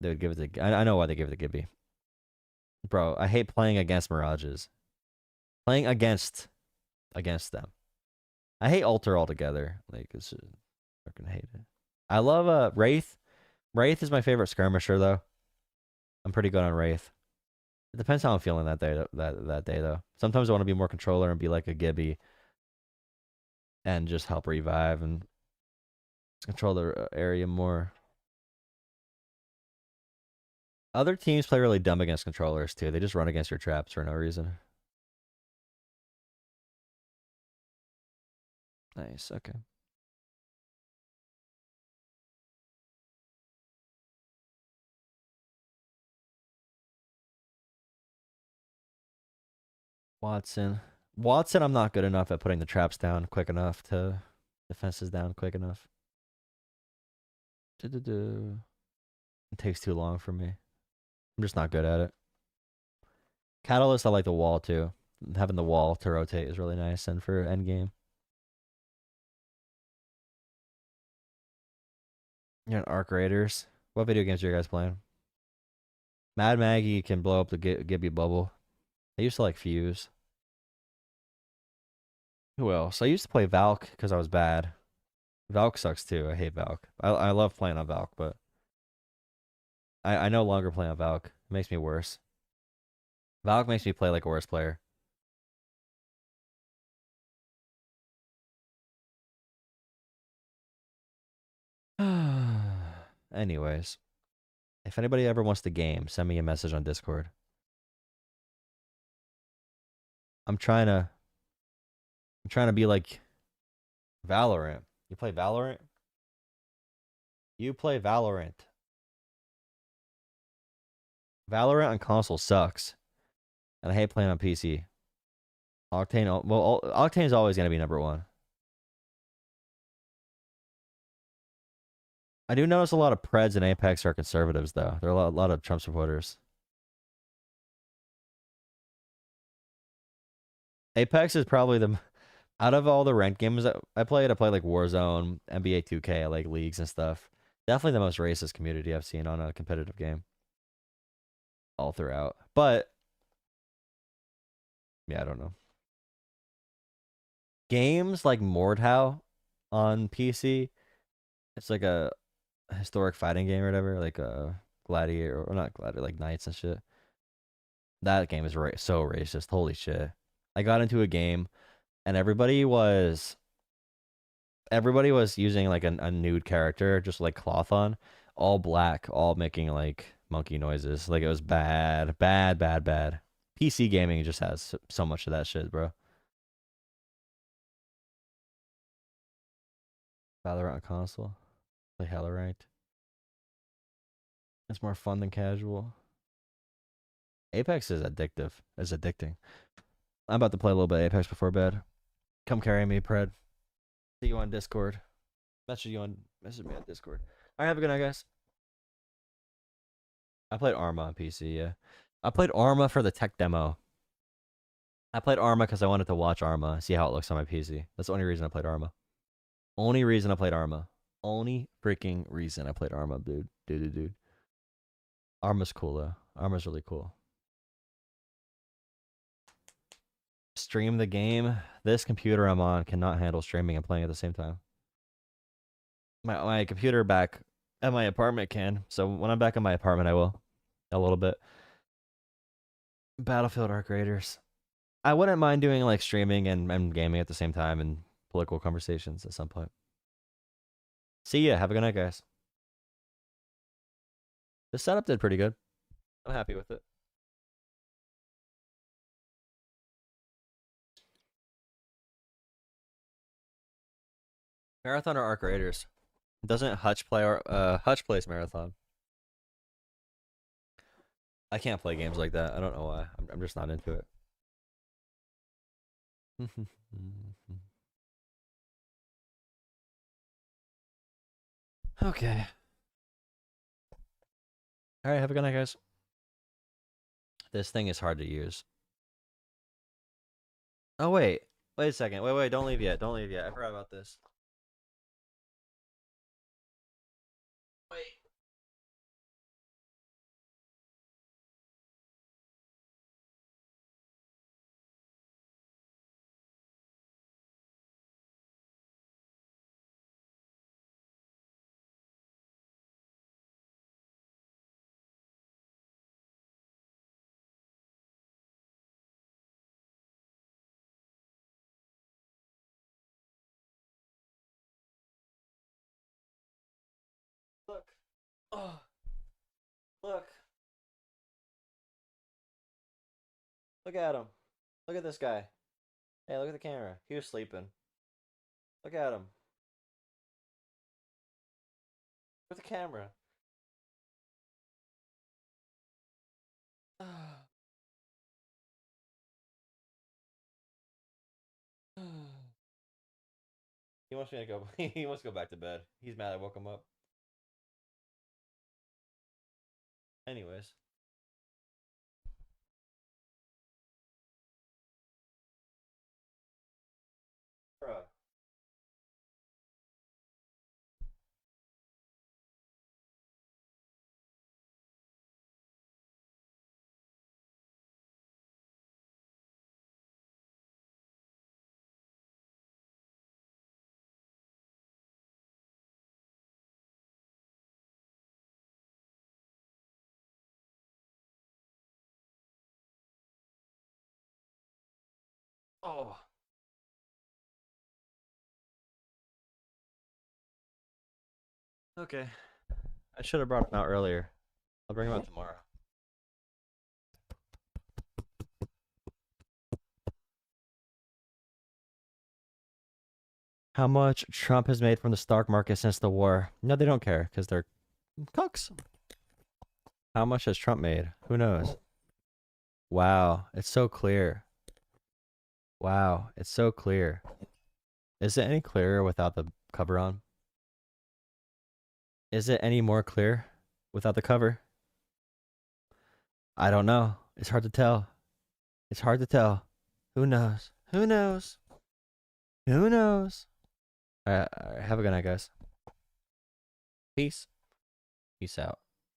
they would give it to... I know why they give it to Gibby. Bro, I hate playing against Mirages. Playing against them. I hate Alter altogether. Like, it's just, I fucking hate it. I love Wraith. Wraith is my favorite skirmisher though. I'm pretty good on Wraith. It depends how I'm feeling that day. That day though. Sometimes I want to be more controller and be like a Gibby, and just help revive and control the area more. Other teams play really dumb against controllers too. They just run against your traps for no reason. Nice. Okay. Watson, I'm not good enough at putting the traps down quick enough to defenses down quick enough. It takes too long for me. I'm just not good at it. Catalyst, I like the wall too. Having the wall to rotate is really nice, and for endgame. You're an Arc Raiders. What video games are you guys playing? Mad Maggie can blow up the Gibby bubble. I used to like Fuse. Who else? I used to play Valk because I was bad. Valk sucks too. I hate Valk. I love playing on Valk, but I no longer play on Valk. It makes me worse. Valk makes me play like a worse player. Anyways, if anybody ever wants to game, send me a message on Discord. I'm trying to be like Valorant. You play Valorant? You play Valorant. Valorant on console sucks. And I hate playing on PC. Octane, well, Octane's always going to be number one. I do notice a lot of Preds and Apex are conservatives, though. There are a lot of Trump supporters. Apex is probably the... Out of all the ranked games that I played like Warzone, NBA 2K, I like leagues and stuff. Definitely the most racist community I've seen on a competitive game. All throughout. But... yeah, I don't know. Games like Mordhau on PC, it's like a historic fighting game or whatever, like a Gladiator, or not Gladiator, like Knights and shit. That game is so racist. Holy shit. I got into a game and everybody was using like a nude character, just like cloth on, all black, all making like monkey noises. Like it was bad, bad, bad, bad. PC gaming just has so much of that shit, bro. Valorant console. Play Hella Ranked. It's more fun than casual. Apex is addictive. It's addicting. I'm about to play a little bit of Apex before bed. Come carry me, Pred. See you on Discord. Message me on Discord. Alright, have a good night, guys. I played Arma on PC, yeah. I played Arma for the tech demo. I played Arma because I wanted to watch Arma, see how it looks on my PC. That's the only reason I played Arma. Only reason I played Arma. Only freaking reason I played Arma, dude. Dude. Arma's cool, though. Arma's really cool. Stream the game. This computer I'm on cannot handle streaming and playing at the same time. My computer back at my apartment can. So when I'm back in my apartment, I will. A little bit. Battlefield Arc Raiders. I wouldn't mind doing like streaming and gaming at the same time and political conversations at some point. See ya. Have a good night, guys. The setup did pretty good. I'm happy with it. Marathon or Arc Raiders? Doesn't Hutch play or Hutch plays Marathon? I can't play games like that. I don't know why. I'm just not into it. Okay. Alright, have a good night, guys. This thing is hard to use. Oh, wait. Wait a second. Wait. Don't leave yet. Don't leave yet. I forgot about this. Wait. Look. Oh. Look. Look at him. Look at this guy. Hey, look at the camera. He was sleeping. Look at him. Look at the camera. He wants me to go. He wants to go back to bed. He's mad I woke him up. Anyways. Bruh. Oh. Okay. I should have brought him out earlier. I'll bring him out tomorrow. How much Trump has made from the stock market since the war? No, they don't care because they're cooks. How much has Trump made? Who knows? Wow, it's so clear. Wow, it's so clear. Is it any clearer without the cover on? Is it any more clear without the cover? I don't know. It's hard to tell. It's hard to tell. Who knows? Who knows? Who knows? All right, have a good night, guys. Peace. Peace out.